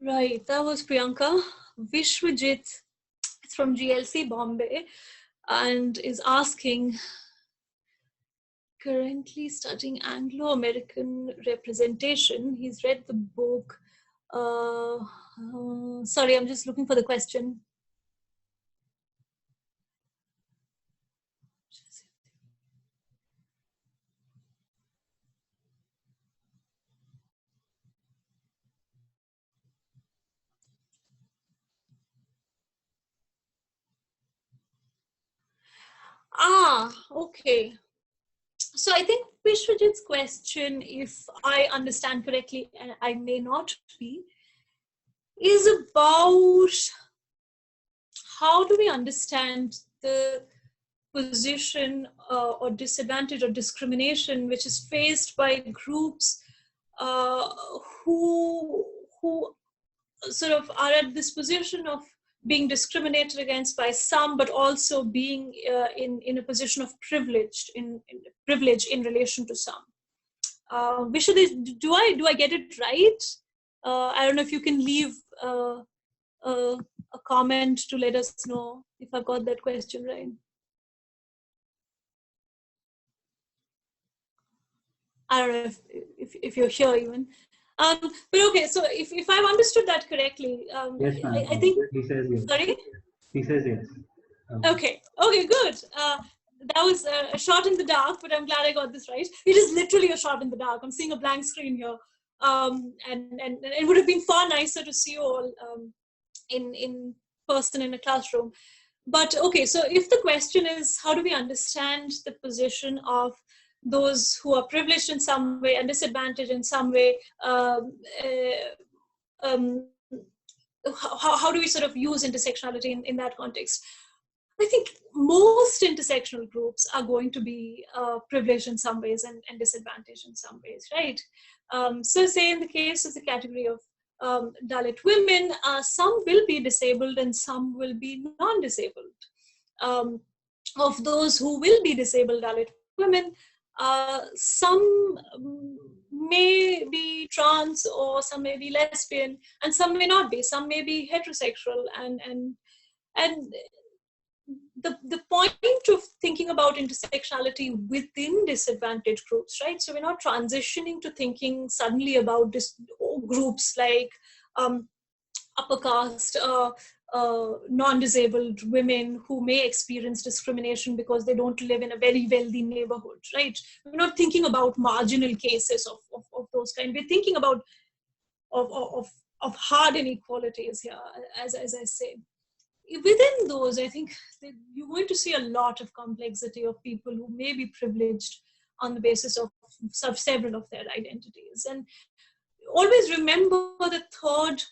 Right, that was Priyanka. Vishwajit is from GLC Bombay and is asking, currently studying Anglo-American representation. He's read the book. Sorry, I'm just looking for the question. Okay. So I think Vishwajit's question, if I understand correctly, and I may not be, is about how do we understand the position or disadvantage or discrimination which is faced by groups who sort of are at this position of being discriminated against by some, but also being in a position of privilege in relation to some. Vishnu, do I get it right? I don't know if you can leave a comment to let us know if I've got that question right. I don't know if you're here even. But okay, so if I've understood that correctly, yes, ma'am. I think. He says yes. Sorry? He says yes. Okay, good. That was a shot in the dark, but I'm glad I got this right. It is literally a shot in the dark. I'm seeing a blank screen here. And it would have been far nicer to see you all in person in a classroom. But okay, so if the question is, how do we understand the position of those who are privileged in some way and disadvantaged in some way, how do we sort of use intersectionality in that context? I think most intersectional groups are going to be privileged in some ways and disadvantaged in some ways, right? So say in the case of the category of Dalit women, some will be disabled and some will be non-disabled. Of those who will be disabled Dalit women, some may be trans or some may be lesbian and some may not be. Some may be heterosexual and the point of thinking about intersectionality within disadvantaged groups, right? So we're not transitioning to thinking suddenly about groups like upper caste, non-disabled women who may experience discrimination because they don't live in a very wealthy neighborhood, right? We're not thinking about marginal cases of those kind. We're thinking about of hard inequalities here, as I say. Within those, I think you're going to see a lot of complexity of people who may be privileged on the basis of several of their identities. And always remember the third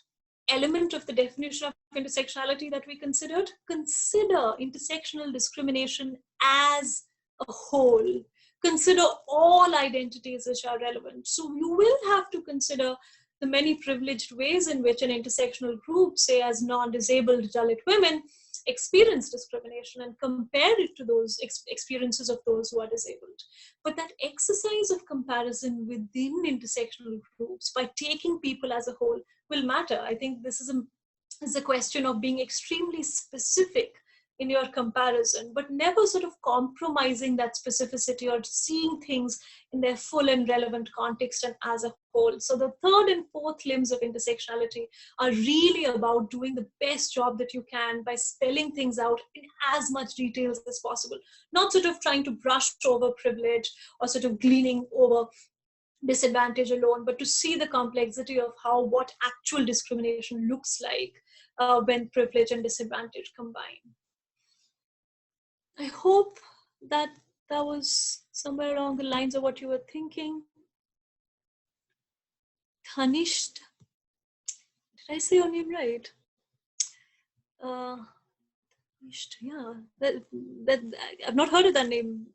element of the definition of intersectionality that we considered. Consider intersectional discrimination as a whole. Consider all identities which are relevant. So you will have to consider the many privileged ways in which an intersectional group, say as non-disabled Dalit women, experience discrimination and compare it to those experiences of those who are disabled. But that exercise of comparison within intersectional groups by taking people as a whole will matter. I think this is a question of being extremely specific in your comparison, but never sort of compromising that specificity or seeing things in their full and relevant context and as a whole. So the third and fourth limbs of intersectionality are really about doing the best job that you can by spelling things out in as much details as possible, not sort of trying to brush over privilege or sort of gleaning over disadvantage alone, but to see the complexity of what actual discrimination looks like when privilege and disadvantage combine. I hope that was somewhere along the lines of what you were thinking. Tanisht, did I say your name right? Yeah, that I've not heard of that name.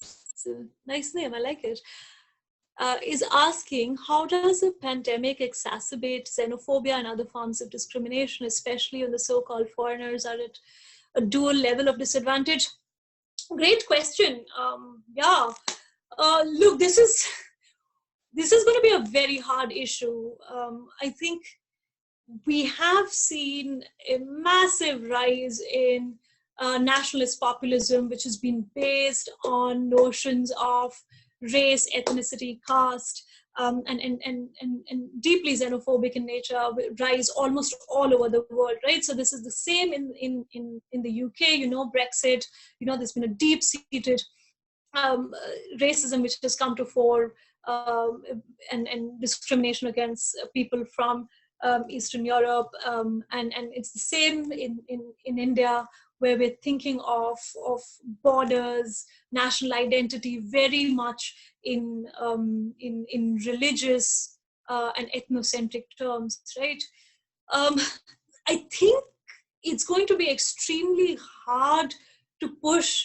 It's a nice name. I like it. Is asking, how does a pandemic exacerbate xenophobia and other forms of discrimination, especially when the so-called foreigners are at a dual level of disadvantage? Great question. Look, this is going to be a very hard issue. I think we have seen a massive rise in nationalist populism, which has been based on notions of race, ethnicity, caste, and deeply xenophobic in nature, rise almost all over the world, right? So this is the same in the UK, Brexit, there's been a deep-seated racism which has come to fore, and discrimination against people from Eastern Europe, and it's the same in India, where we're thinking of borders, national identity very much in religious and ethnocentric terms, right? I think it's going to be extremely hard to push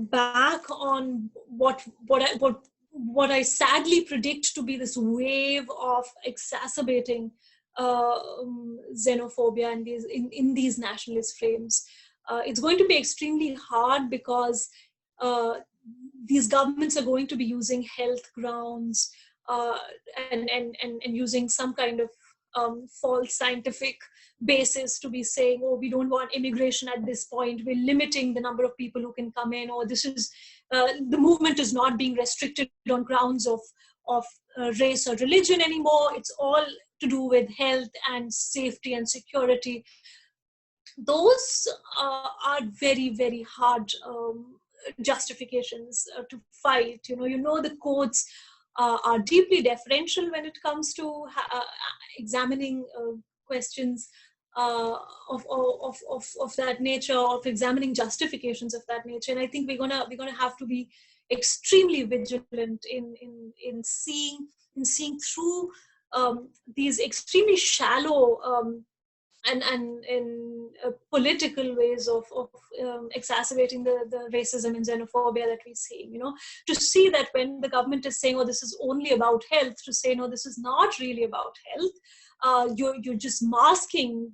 back on what I sadly predict to be this wave of exacerbating xenophobia and in these nationalist frames. It's going to be extremely hard because these governments are going to be using health grounds uh, and using some kind of false scientific basis to be saying, oh, we don't want immigration at this point, we're limiting the number of people who can come in, or this is the movement is not being restricted on grounds of race or religion anymore. It's all to do with health and safety and security. Those are very, very hard justifications to fight. The courts are deeply deferential when it comes to examining questions of that nature, of examining justifications of that nature. And I think we're gonna have to be extremely vigilant in seeing through these extremely shallow and political ways of exacerbating the racism and xenophobia that we're seeing. To see that when the government is saying, oh, this is only about health, to say, no, this is not really about health. You're just masking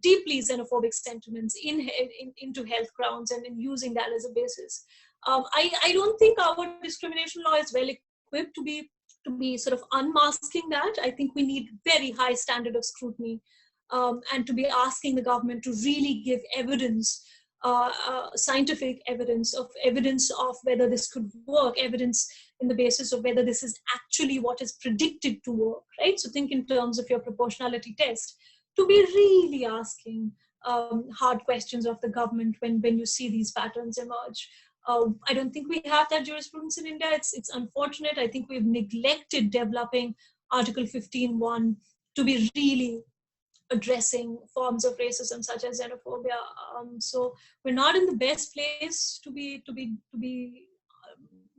deeply xenophobic sentiments into health grounds and using that as a basis. I don't think our discrimination law is well equipped to be sort of unmasking that. I think we need very high standard of scrutiny, and to be asking the government to really give evidence, scientific evidence of whether this could work, evidence in the basis of whether this is actually what is predicted to work, right? So think in terms of your proportionality test, to be really asking hard questions of the government when you see these patterns emerge. I don't think we have that jurisprudence in India. It's unfortunate. I think we've neglected developing Article 15.1 to be really addressing forms of racism such as xenophobia. So we're not in the best place to be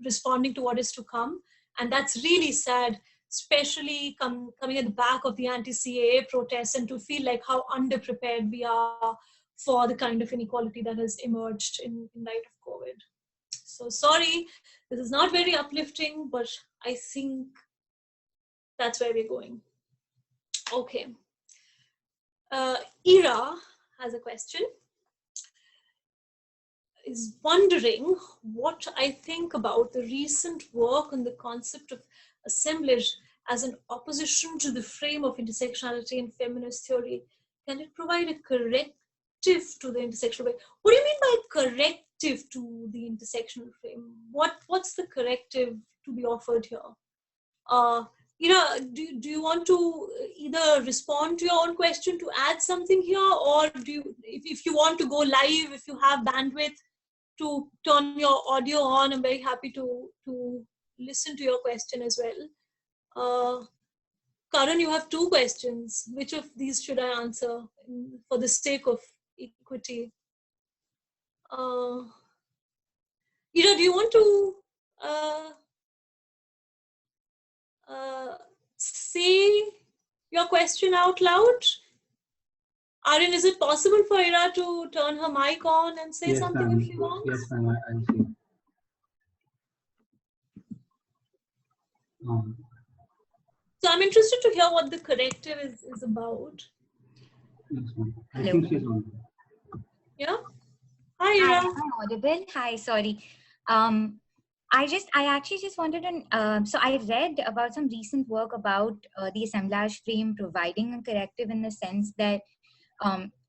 responding to what is to come, and that's really sad, especially coming at the back of the anti-CAA protests, and to feel like how underprepared we are for the kind of inequality that has emerged in light of COVID. So sorry, this is not very uplifting, but I think that's where we're going. Okay. Ira has a question. Is wondering what I think about the recent work on the concept of assemblage as an opposition to the frame of intersectionality and feminist theory. Can it provide a corrective to the intersectional frame? What do you mean by corrective to the intersectional frame? What's the corrective to be offered here? Do you want to either respond to your own question to add something here, or if you want to go live, if you have bandwidth to turn your audio on, I'm very happy to listen to your question as well. Karan, you have two questions. Which of these should I answer for the sake of equity? Ira, do you want to say your question out loud? Aryan, is it possible for Ira to turn her mic on and say something if she wants? Yes, ma'am, I'll see. So I'm interested to hear what the corrective is about. Yes, ma'am. I think she's on. Yeah? Hi, Ira. Hi, am I audible? Hi, sorry. I actually just wanted to, so I read about some recent work about the assemblage frame providing a corrective in the sense that,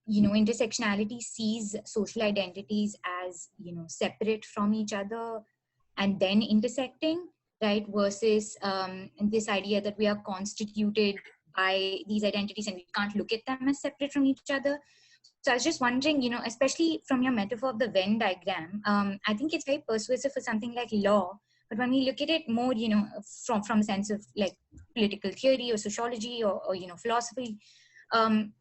intersectionality sees social identities as, separate from each other and then intersecting, right? Versus this idea that we are constituted by these identities and we can't look at them as separate from each other. So I was just wondering, especially from your metaphor of the Venn diagram, I think it's very persuasive for something like law. But when we look at it more, from a sense of like political theory or sociology or philosophy,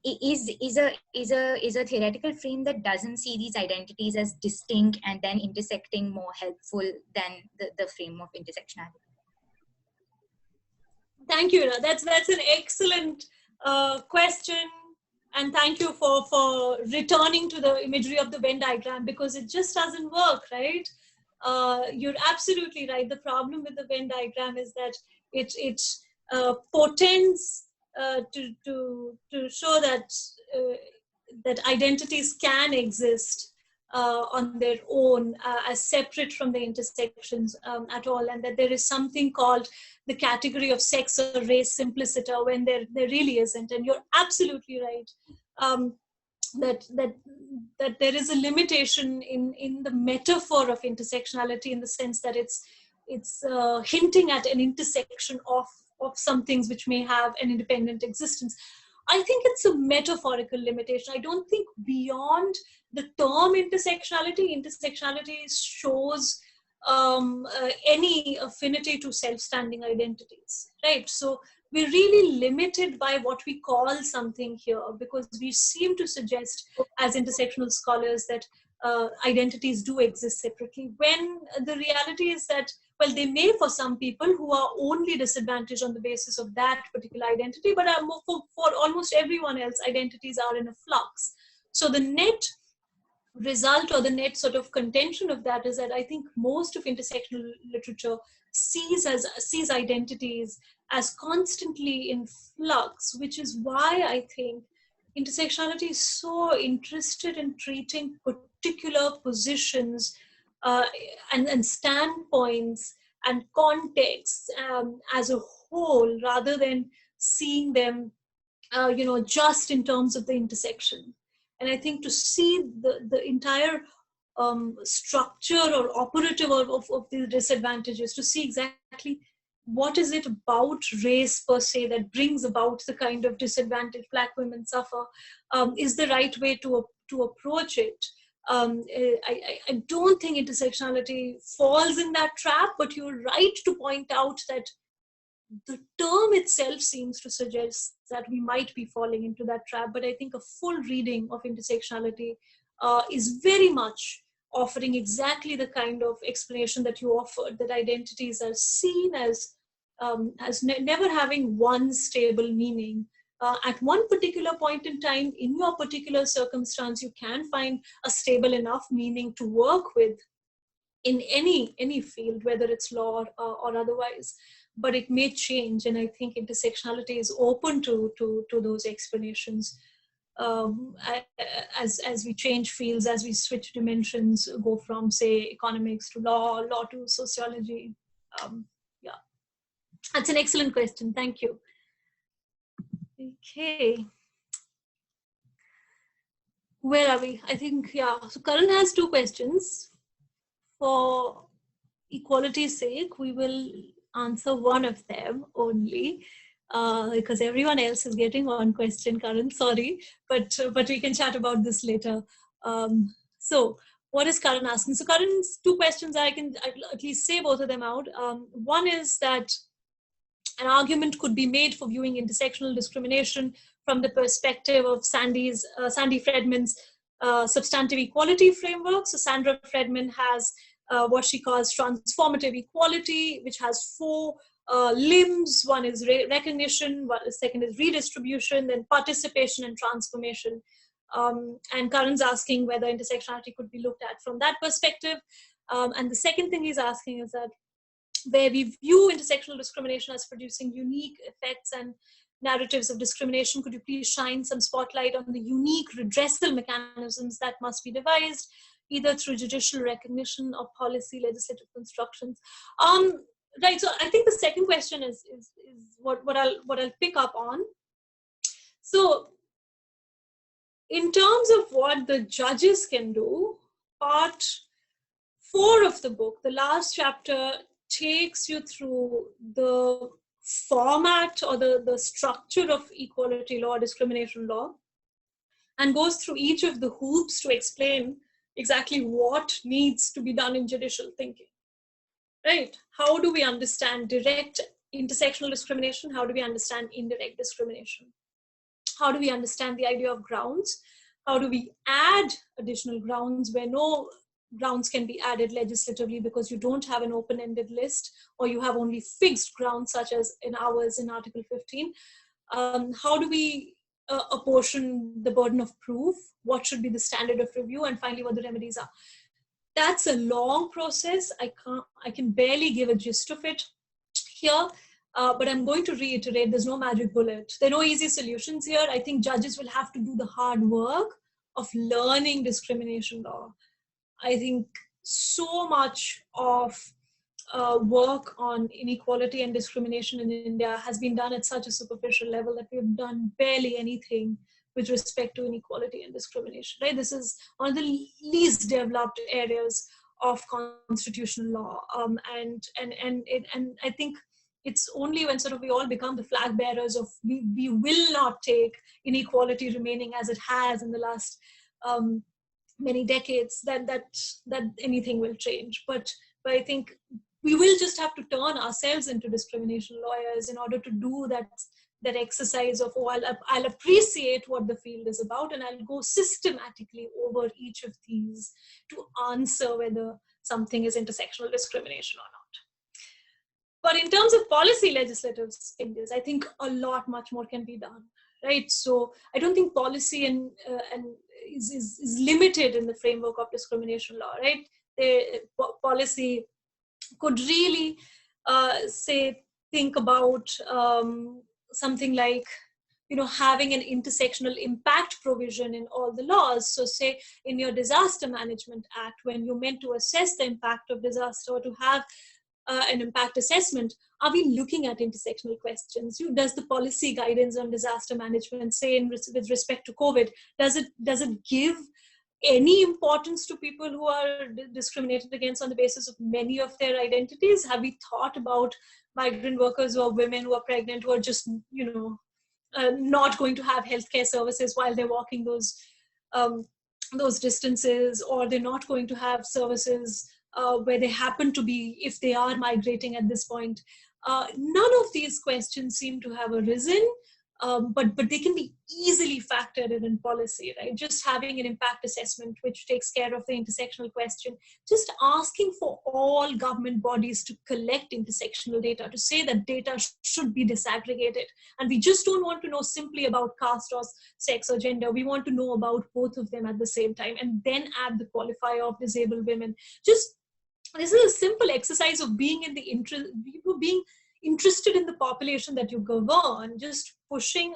is a theoretical frame that doesn't see these identities as distinct and then intersecting more helpful than the frame of intersectionality. Thank you, Ira. That's an excellent question. And thank you for returning to the imagery of the Venn diagram, because it just doesn't work, right? You're absolutely right. The problem with the Venn diagram is that it portends to show that that identities can exist on their own as separate from the intersections at all, and that there is something called the category of sex or race simpliciter when there really isn't. And you're absolutely right that there is a limitation in the metaphor of intersectionality, in the sense that it's hinting at an intersection of some things which may have an independent existence. I think it's a metaphorical limitation. I don't think beyond the term intersectionality shows any affinity to self-standing identities, right? So we're really limited by what we call something here, because we seem to suggest as intersectional scholars that identities do exist separately, when the reality is that, well, they may for some people who are only disadvantaged on the basis of that particular identity, but for almost everyone else, identities are in a flux. So the net result, or the net sort of contention of that, is that I think most of intersectional literature sees identities as constantly in flux, which is why I think intersectionality is so interested in treating particular positions and standpoints and contexts as a whole, rather than seeing them just in terms of the intersection. And I think to see the entire structure or operative of the disadvantages, to see exactly what is it about race per se that brings about the kind of disadvantage Black women suffer, is the right way to approach it. I don't think intersectionality falls in that trap, but you're right to point out that the term itself seems to suggest that we might be falling into that trap. But I think a full reading of intersectionality is very much offering exactly the kind of explanation that you offered, that identities are seen as never having one stable meaning. At one particular point in time, in your particular circumstance, you can find a stable enough meaning to work with in any field, whether it's law or otherwise. But it may change, and I think intersectionality is open to those explanations as we change fields, as we switch dimensions, go from, say, economics to law to sociology. Yeah, that's an excellent question. Thank you. Okay. Where are we? I think, yeah. So Karan has 2 questions. For equality's sake, we will answer one of them only, because everyone else is getting one question, Karan, sorry, but we can chat about this later. So what is Karan asking? So Karan's 2 questions, I can at least say both of them out. One is that an argument could be made for viewing intersectional discrimination from the perspective of Sandy Fredman's substantive equality framework. So Sandra Fredman has what she calls transformative equality, which has 4 limbs. One is recognition, the second is redistribution, then participation and transformation. And Karan's asking whether intersectionality could be looked at from that perspective. And the second thing he's asking is that where we view intersectional discrimination as producing unique effects and narratives of discrimination, could you please shine some spotlight on the unique redressal mechanisms that must be devised, either through judicial recognition or policy legislative constructions? Right, so I think the second question is what I'll pick up on. So in terms of what the judges can do, part 4 of the book, the last chapter, takes you through the format or the structure of equality law, discrimination law, and goes through each of the hoops to explain exactly what needs to be done in judicial thinking, right? How do we understand direct intersectional discrimination? How do we understand indirect discrimination? How do we understand the idea of grounds? How do we add additional grounds where no grounds can be added legislatively because you don't have an open-ended list, or you have only fixed grounds, such as in ours in Article 15? How do we apportion the burden of proof? What should be the standard of review? And finally, what the remedies are. That's a long process. I can barely give a gist of it here. But I'm going to reiterate, there's no magic bullet. There are no easy solutions here. I think judges will have to do the hard work of learning discrimination law. I think so much of work on inequality and discrimination in India has been done at such a superficial level that we've done barely anything with respect to inequality and discrimination, right? This is one of the least developed areas of constitutional law. And I think it's only when sort of we all become the flag bearers of we will not take inequality remaining as it has in the last many decades that anything will change. But I think we will just have to turn ourselves into discrimination lawyers in order to do that exercise of, oh, I'll appreciate what the field is about, and I'll go systematically over each of these to answer whether something is intersectional discrimination or not. But in terms of policy legislative changes, I think a lot much more can be done, right? So I don't think policy and is limited in the framework of discrimination law, right? Policy could really think about something like, having an intersectional impact provision in all the laws. So say in your Disaster Management Act, when you're meant to assess the impact of disaster or to have an impact assessment, are we looking at intersectional questions? Does the policy guidance on disaster management, say with respect to COVID, does it give any importance to people who are discriminated against on the basis of many of their identities? Have we thought about migrant workers or women who are pregnant, who are just, not going to have healthcare services while they're walking those distances, or they're not going to have services where they happen to be, if they are migrating at this point? None of these questions seem to have arisen. But they can be easily factored in policy, right? Just having an impact assessment which takes care of the intersectional question, just asking for all government bodies to collect intersectional data, to say that data should be disaggregated. And we just don't want to know simply about caste or sex or gender. We want to know about both of them at the same time, and then add the qualifier of disabled women. This is a simple exercise of being interested in the population that you govern, just pushing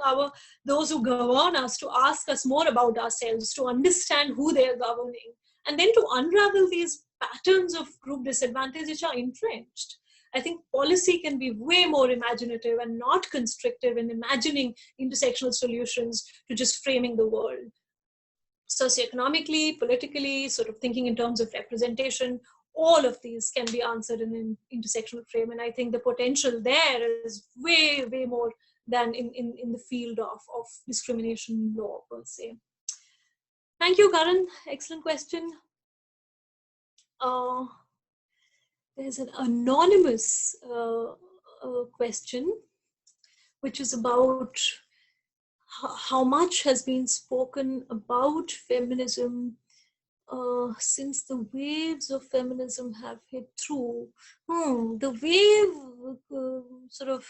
those who govern us to ask us more about ourselves, to understand who they are governing, and then to unravel these patterns of group disadvantage which are entrenched. I think policy can be way more imaginative and not constrictive in imagining intersectional solutions to just framing the world. Socioeconomically, politically, sort of thinking in terms of representation, all of these can be answered in an intersectional frame. And I think the potential there is way, way more than in the field of discrimination law, per se. Thank you, Karan. Excellent question. There's an anonymous question, which is about how much has been spoken about feminism since the waves of feminism have hit through. The wave sort of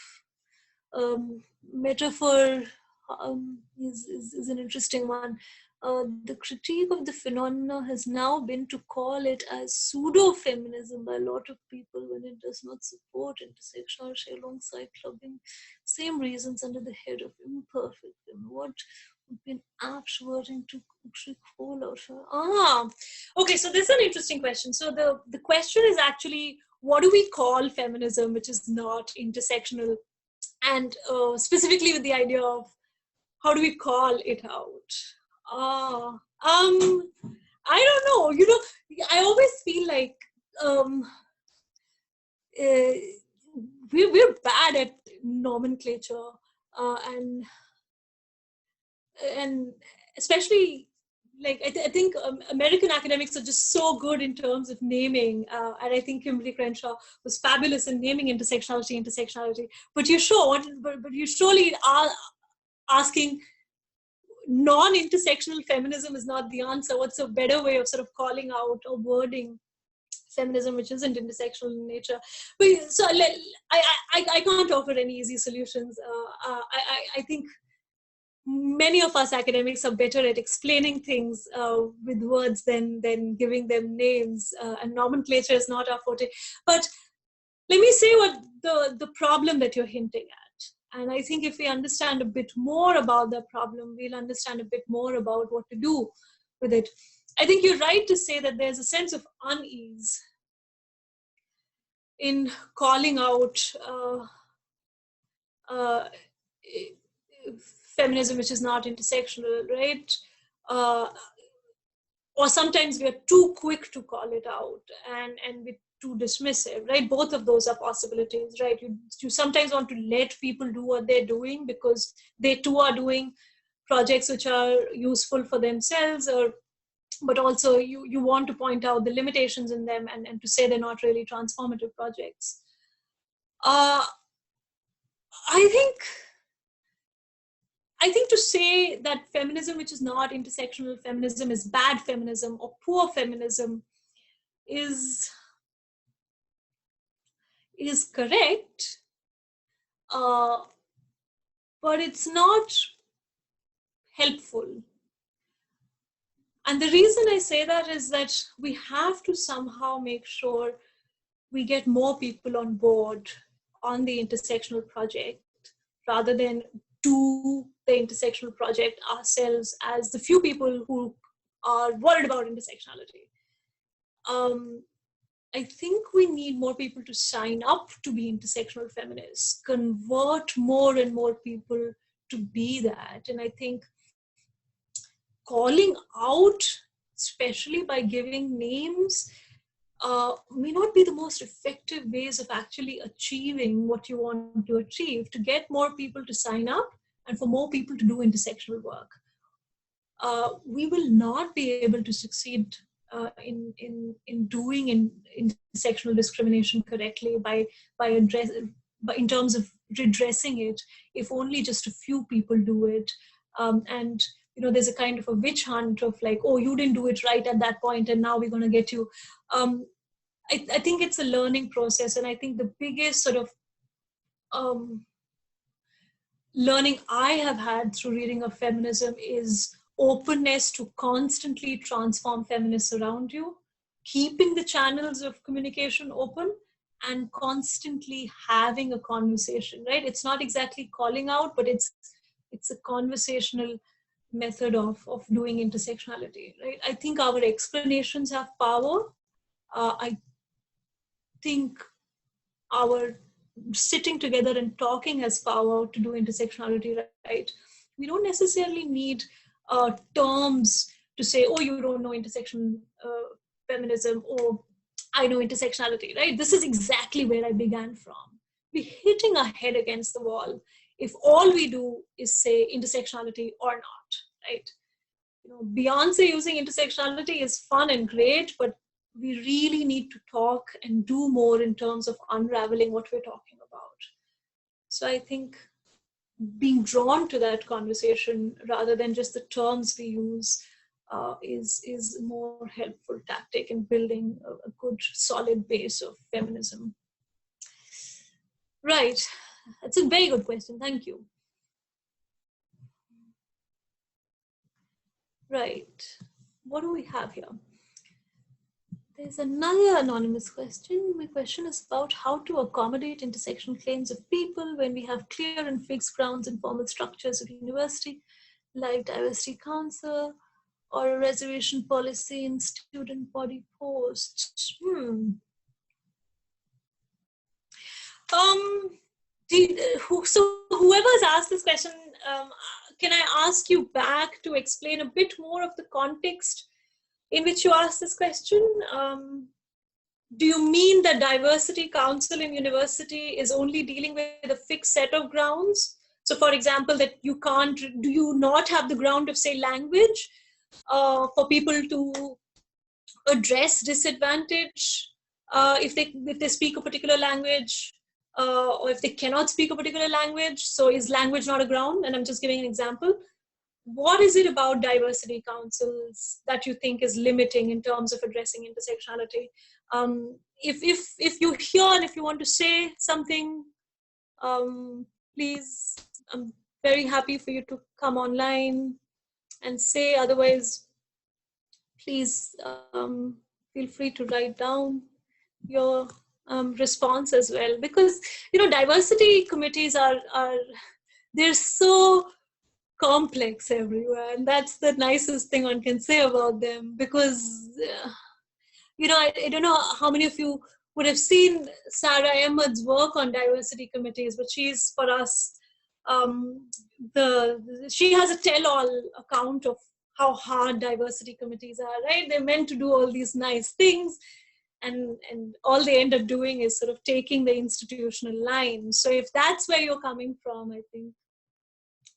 metaphor is an interesting one. The critique of the phenomena has now been to call it as pseudo-feminism by a lot of people when it does not support intersectionality alongside clubbing same reasons under the head of imperfect women. What would be an apt wording to call out? Okay, so this is an interesting question. So the question is actually, what do we call feminism which is not intersectional? And specifically with the idea of how do we call it out? I don't know. I always feel like we're bad at nomenclature, and especially like I think American academics are just so good in terms of naming, and I think Kimberly Crenshaw was fabulous in naming intersectionality. But you surely are asking, non-intersectional feminism is not the answer. What's a better way of sort of calling out or wording feminism which isn't intersectional in nature? But so I can't offer any easy solutions. I think many of us academics are better at explaining things with words than giving them names, and nomenclature is not our forte. But let me say what the problem that you're hinting at. And I think if we understand a bit more about the problem, we'll understand a bit more about what to do with it. I think you're right to say that there's a sense of unease in calling out feminism which is not intersectional, right? Or sometimes we are too quick to call it out and we're too dismissive, right? Both of those are possibilities, right? You sometimes want to let people do what they're doing because they too are doing projects which are useful for themselves, but also you want to point out the limitations in them and to say they're not really transformative projects. I think to say that feminism which is not intersectional feminism is bad feminism or poor feminism is correct, but it's not helpful. And the reason I say that is that we have to somehow make sure we get more people on board on the intersectional project rather than do the intersectional project ourselves as the few people who are worried about intersectionality. I think we need more people to sign up to be intersectional feminists, convert more and more people to be that. And I think calling out, especially by giving names, may not be the most effective ways of actually achieving what you want to achieve, to get more people to sign up and for more people to do intersectional work. We will not be able to succeed in doing intersectional discrimination correctly in terms of redressing it if only just a few people do it. And there's a kind of a witch hunt of like, oh, you didn't do it right at that point and now we're going to get you. I think it's a learning process, and I think the biggest sort of learning I have had through reading of feminism is openness to constantly transform feminists around you, keeping the channels of communication open and constantly having a conversation, right? It's not exactly calling out, but it's a conversational method of doing intersectionality, right? I think our explanations have power. I think our sitting together and talking has power to do intersectionality, right? We don't necessarily need terms to say, oh, you don't know intersection feminism, or I know intersectionality, right? This is exactly where I began from. We're hitting our head against the wall if all we do is say intersectionality or not, right? Beyonce using intersectionality is fun and great, but we really need to talk and do more in terms of unraveling what we're talking about. So I think being drawn to that conversation rather than just the terms we use is a more helpful tactic in building a good solid base of feminism. Right, that's a very good question, thank you. Right, what do we have here? There's another anonymous question. My question is about how to accommodate intersectional claims of people when we have clear and fixed grounds and formal structures of university, like diversity council or a reservation policy in student body posts. So whoever's asked this question, can I ask you back to explain a bit more of the context in which you asked this question? Do you mean that diversity council in university is only dealing with a fixed set of grounds? So for example, that do you not have the ground of, say, language for people to address disadvantage if they speak a particular language, or if they cannot speak a particular language? So is language not a ground? And I'm just giving an example. What is it about diversity councils that you think is limiting in terms of addressing intersectionality? If you're here and if you want to say something, please, I'm very happy for you to come online and say. Otherwise, please feel free to write down your response as well, because diversity committees they're so complex everywhere, and that's the nicest thing one can say about them. Because I don't know how many of you would have seen Sarah Ahmed's work on diversity committees, but she's for us she has a tell-all account of how hard diversity committees are, right? They're meant to do all these nice things, and all they end up doing is sort of taking the institutional line. So if that's where you're coming from, I think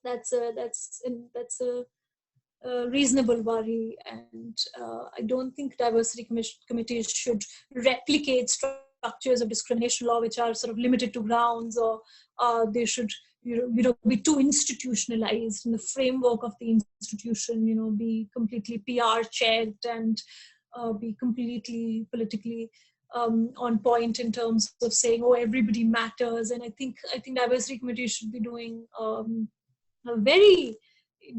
that's a reasonable worry, and I don't think diversity committees should replicate structures of discrimination law which are sort of limited to grounds, or they should be too institutionalized in the framework of the institution, be completely PR checked, and be completely politically on point in terms of saying, oh, everybody matters. And I think diversity committees should be doing a very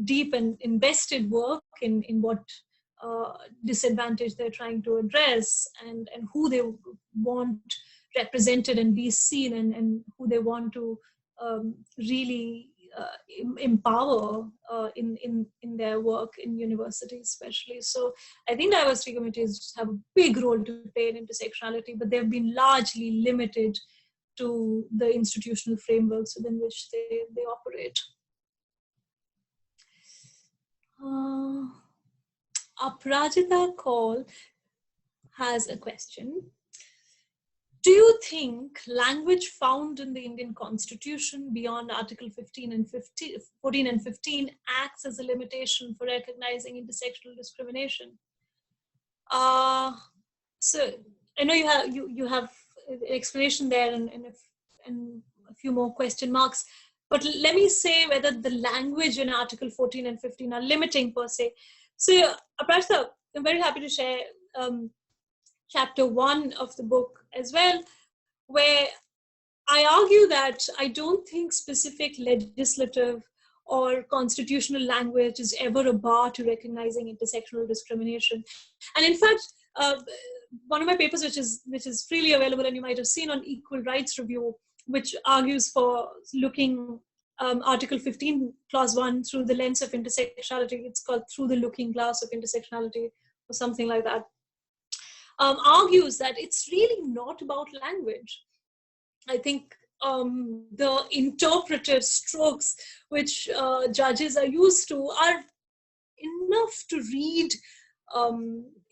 deep and invested work in what disadvantage they're trying to address, and who they want represented and be seen, and who they want to really empower in their work in universities especially. So I think diversity committees have a big role to play in intersectionality, but they've been largely limited to the institutional frameworks within which they operate. Aparajita Kaul has a question. Do you think language found in the Indian Constitution beyond Article 14 and 15 acts as a limitation for recognizing intersectional discrimination? So I know you have an explanation there and a few more question marks, but let me say whether the language in Article 14 and 15 are limiting per se. So Aparajita, I'm very happy to share chapter 1 of the book as well, where I argue that I don't think specific legislative or constitutional language is ever a bar to recognizing intersectional discrimination. And in fact, one of my papers, which is freely available and you might have seen on Equal Rights Review, which argues for looking Article 15, Clause 1 through the lens of intersectionality. It's called Through the Looking Glass of Intersectionality or something like that. Argues that it's really not about language. I think the interpretive strokes which judges are used to are enough to read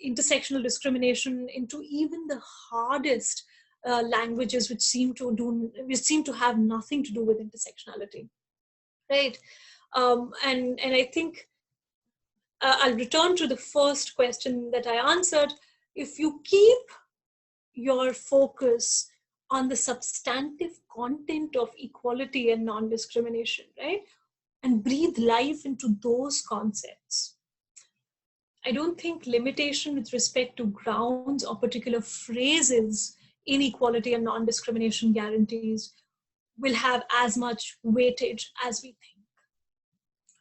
intersectional discrimination into even the hardest languages which seem to have nothing to do with intersectionality, right? And I think I'll return to the first question that I answered. If you keep your focus on the substantive content of equality and non-discrimination, right, and breathe life into those concepts, I don't think limitation with respect to grounds or particular phrases in equality and non-discrimination guarantees will have as much weightage as we think,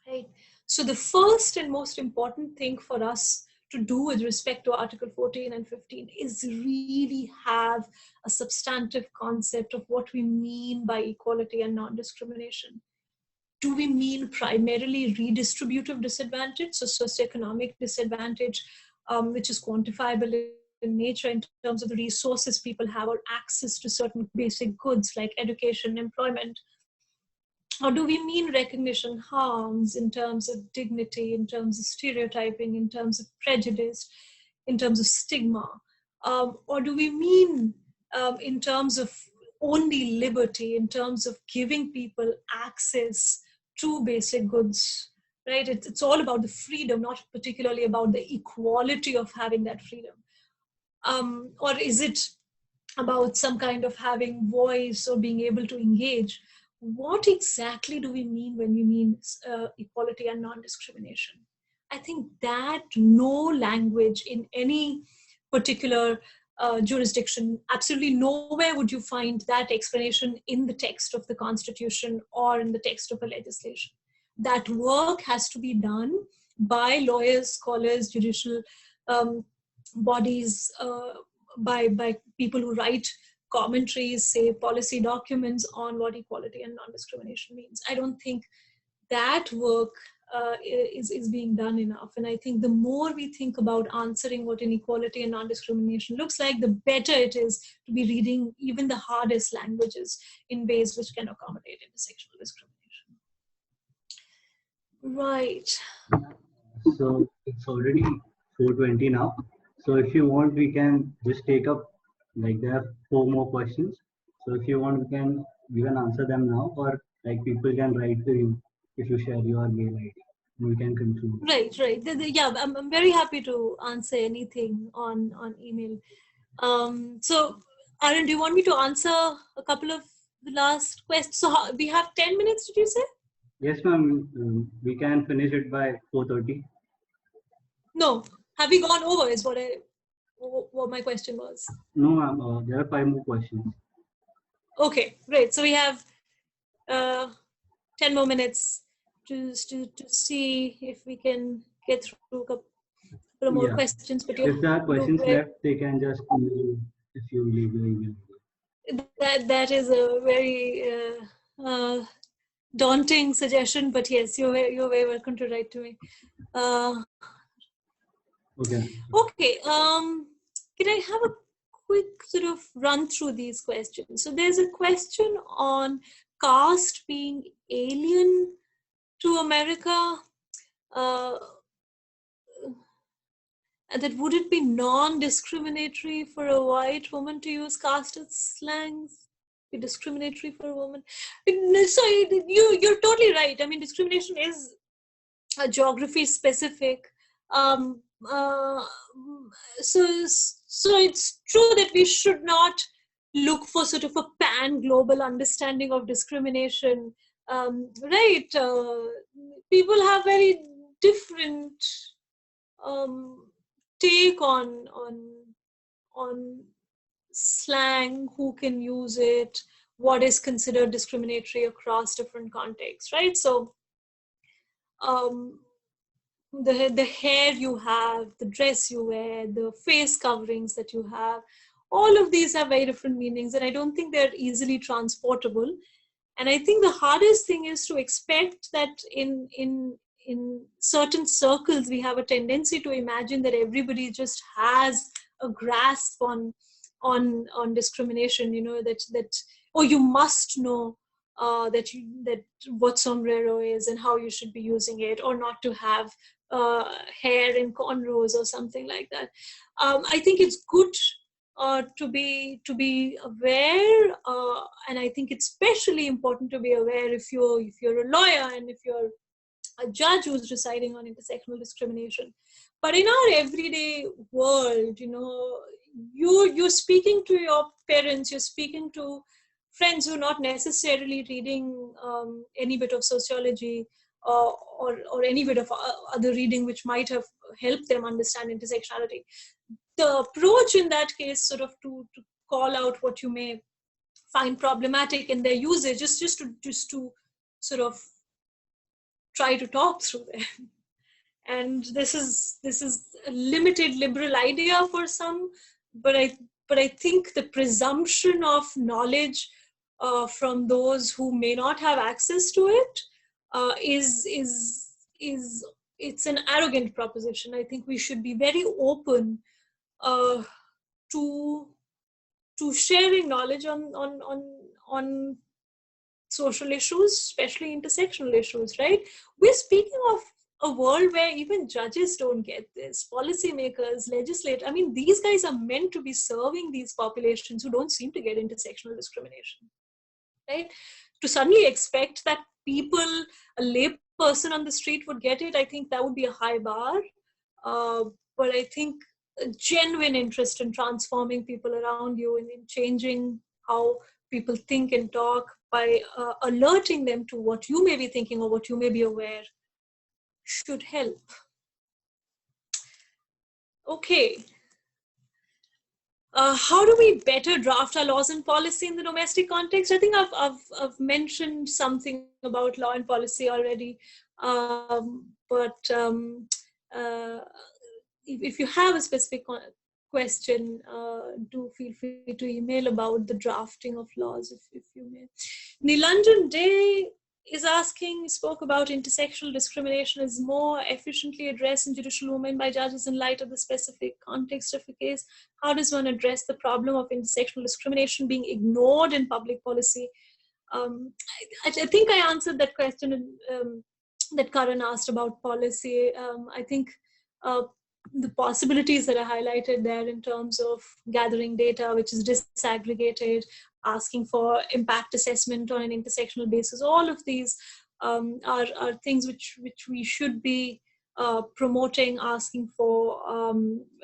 right? So the first and most important thing for us to do with respect to Article 14 and 15 is really have a substantive concept of what we mean by equality and non-discrimination. Do we mean primarily redistributive disadvantage, so socioeconomic disadvantage, which is quantifiable in nature in terms of the resources people have or access to certain basic goods like education, employment? Or do we mean recognition harms in terms of dignity, in terms of stereotyping, in terms of prejudice, in terms of stigma? Or do we mean in terms of only liberty, in terms of giving people access to basic goods, right? It's all about the freedom, not particularly about the equality of having that freedom. Or is it about some kind of having voice or being able to engage? What exactly do we mean when we mean equality and non-discrimination? I think that no language in any particular jurisdiction, absolutely nowhere would you find that explanation in the text of the Constitution or in the text of a legislation. That work has to be done by lawyers, scholars, judicial bodies, by people who write commentaries, say policy documents on what equality and non-discrimination means. I don't think that work is being done enough. And I think the more we think about answering what inequality and non-discrimination looks like, the better it is to be reading even the hardest languages in ways which can accommodate intersectional discrimination. Right. So it's already 4:20 now. So if you want, we can just take up, like there are 4 more questions. So if you want, we can answer them now, or like people can write to you if you share your mail ID. We can conclude. Right. Yeah, I'm very happy to answer anything on email. So, Aaron, do you want me to answer a couple of the last questions? So we have 10 minutes, did you say? Yes, ma'am. We can finish it by 4:30. No. Have we gone over is what my question was. No, ma'am. There are 5 more questions. Okay, great. So we have 10 more minutes to see if we can get through a couple more questions. But if there are questions left, they can just email if you leave your email. That is a very daunting suggestion, but yes, you're very welcome to write to me. Okay. Can I have a quick sort of run through these questions? So there's a question on caste being alien to America. That would it be non-discriminatory for a white woman to use caste as slangs? Be discriminatory for a woman? So you're totally right. I mean, discrimination is a geography specific. So it's true that we should not look for sort of a pan-global understanding of discrimination, right? People have very different take on slang, who can use it, what is considered discriminatory across different contexts, right? So the hair you have, the dress you wear, the face coverings that you have, all of these have very different meanings, and I don't think they're easily transportable. And I think the hardest thing is to expect that in certain circles, we have a tendency to imagine that everybody just has a grasp on discrimination, that oh, you must know that what sombrero is and how you should be using it, or not to have hair in cornrows or something like that. I think it's good to be aware, and I think it's especially important to be aware if you're a lawyer and if you're a judge who's deciding on intersectional discrimination. But in our everyday world, you're speaking to your parents, you're speaking to friends who are not necessarily reading any bit of sociology or any bit of other reading which might have helped them understand intersectionality. The approach in that case, sort of to call out what you may find problematic in their usage, just to sort of try to talk through them. And this is a limited liberal idea for some, but I think the presumption of knowledge from those who may not have access to it it's an arrogant proposition. I think we should be very open to sharing knowledge on social issues, especially intersectional issues, right? We're speaking of a world where even judges don't get this, policymakers, legislators. I mean, these guys are meant to be serving these populations who don't seem to get intersectional discrimination, right? To suddenly expect that people, a lay person on the street would get it, I think that would be a high bar. But I think a genuine interest in transforming people around you and in changing how people think and talk by alerting them to what you may be thinking or what you may be aware should help. Okay. How do we better draft our laws and policy in the domestic context? I think I've mentioned something about law and policy already, but if you have a specific question, do feel free to email about the drafting of laws, if you may. Nilanjan Day is asking, spoke about intersectional discrimination is more efficiently addressed in judicial movement by judges in light of the specific context of a case. How does one address the problem of intersectional discrimination being ignored in public policy? I think I answered that question that Karan asked about policy. I think the possibilities that are highlighted there in terms of gathering data, which is disaggregated, asking for impact assessment on an intersectional basis, all of these are things which we should be promoting, asking for,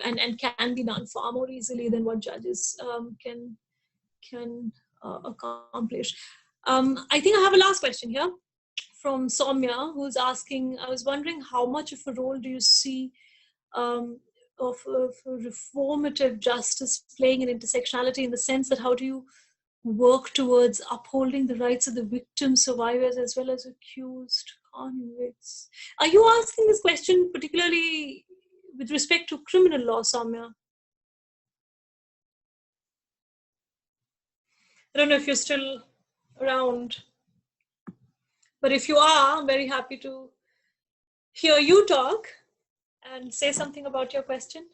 and can be done far more easily than what judges can accomplish. I think I have a last question here from Soumya, who's asking, I was wondering how much of a role do you see of reformative justice playing in intersectionality, in the sense that how do you work towards upholding the rights of the victims, survivors, as well as accused convicts? Are you asking this question particularly with respect to criminal law, Soumya? I don't know if you're still around, but if you are, I'm very happy to hear you talk and say something about your question.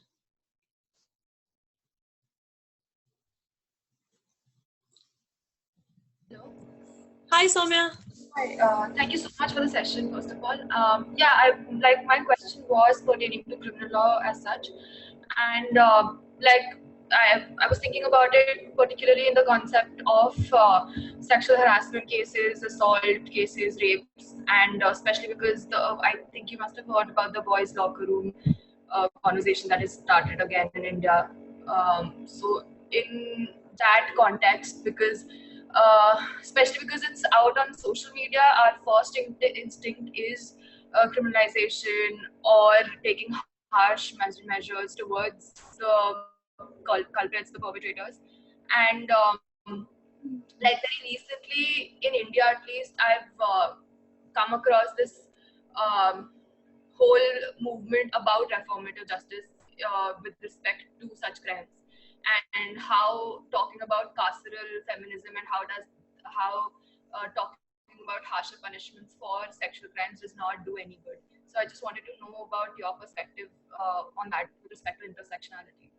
Hello. Hi, Soumya. Hi, thank you so much for the session, first of all. My question was pertaining to criminal law as such. And I was thinking about it particularly in the concept of sexual harassment cases, assault cases, rapes, and especially because I think you must have heard about the boys' locker room conversation that is started again in India. So in that context, because especially because it's out on social media, our first instinct is criminalization or taking harsh measures towards the culprits, the perpetrators. And like very recently in India, at least, I've come across this whole movement about reformative justice with respect to such crimes, and how talking about carceral feminism and how talking about harsher punishments for sexual crimes does not do any good. So I just wanted to know about your perspective on that with respect to intersectionality.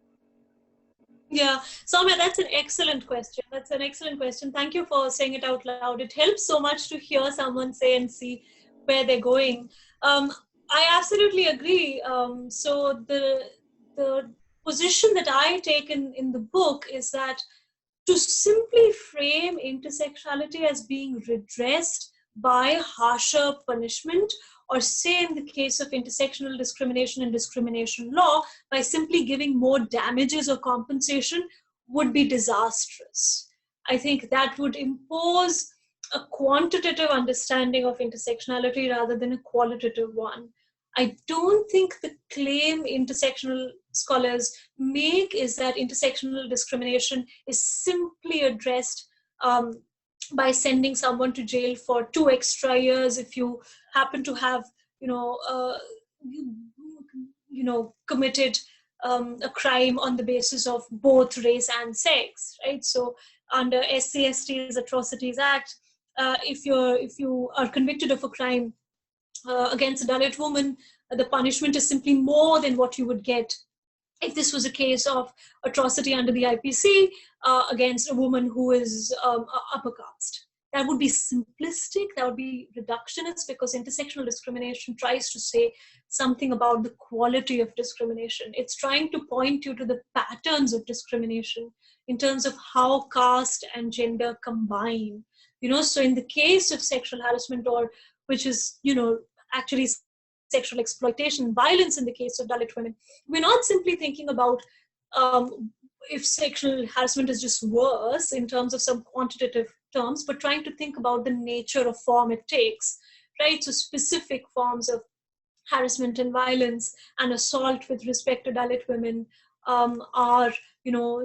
Yeah, Soumya, that's an excellent question. That's an excellent question. Thank you for saying it out loud. It helps so much to hear someone say and see where they're going. I absolutely agree. So the position that I take in the book is that to simply frame intersectionality as being redressed by harsher punishment, or say in the case of intersectional discrimination and discrimination law, by simply giving more damages or compensation, would be disastrous. I think that would impose a quantitative understanding of intersectionality rather than a qualitative one. I don't think the claim intersectional scholars make is that intersectional discrimination is simply addressed by sending someone to jail for 2 extra years if you happen to have, committed a crime on the basis of both race and sex, right? So under SC/ST's Atrocities Act, if you are convicted of a crime against a Dalit woman, the punishment is simply more than what you would get if this was a case of atrocity under the IPC against a woman who is upper caste. That would be simplistic, that would be reductionist, because intersectional discrimination tries to say something about the quality of discrimination. It's trying to point you to the patterns of discrimination in terms of how caste and gender combine. So in the case of sexual harassment, or which is, actually sexual exploitation and violence in the case of Dalit women, we're not simply thinking about if sexual harassment is just worse in terms of some quantitative terms, but trying to think about the nature of form it takes, right? So specific forms of harassment and violence and assault with respect to Dalit women are,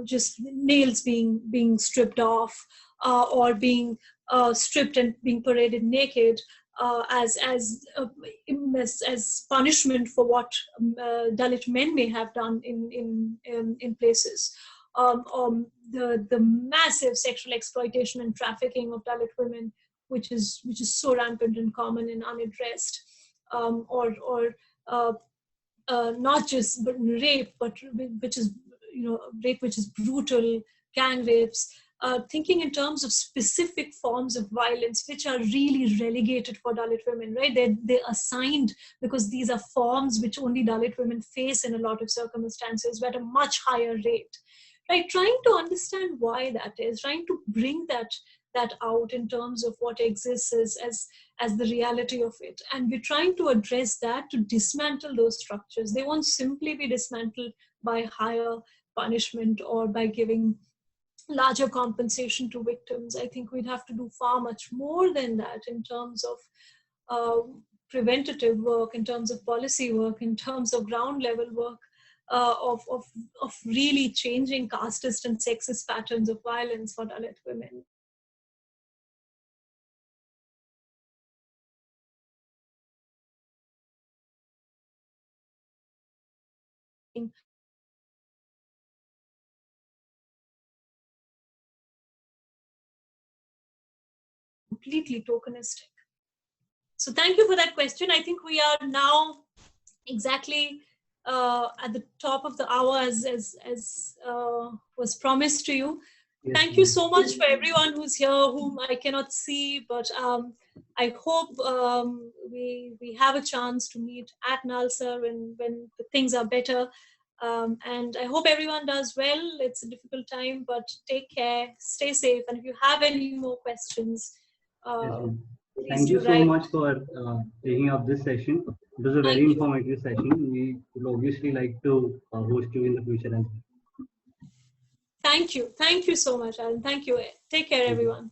just nails being stripped off or being stripped and being paraded naked, as as punishment for what Dalit men may have done in places. The massive sexual exploitation and trafficking of Dalit women, which is so rampant and common and unaddressed, or not just rape, but which is rape which is brutal, gang rapes. Thinking in terms of specific forms of violence which are really relegated for Dalit women, right? They're assigned because these are forms which only Dalit women face in a lot of circumstances, but at a much higher rate, right? Trying to understand why that is, trying to bring that out in terms of what exists as the reality of it. And we're trying to address that, to dismantle those structures. They won't simply be dismantled by higher punishment or by giving larger compensation to victims. I think we'd have to do far much more than that in terms of preventative work, in terms of policy work, in terms of ground level work, of really changing casteist and sexist patterns of violence for Dalit women. Completely tokenistic. So thank you for that question. I think we are now exactly at the top of the hour as was promised to you. Yes, Thank you so much for everyone who's here, whom I cannot see, but I hope we have a chance to meet at Nalsar when things are better. And I hope everyone does well. It's a difficult time, but take care, stay safe. And if you have any more questions, thank you so much for taking up this session. It was a very informative session. We would obviously like to host you in the future as well. Thank you so much, Alan. Thank you. Take care, everyone.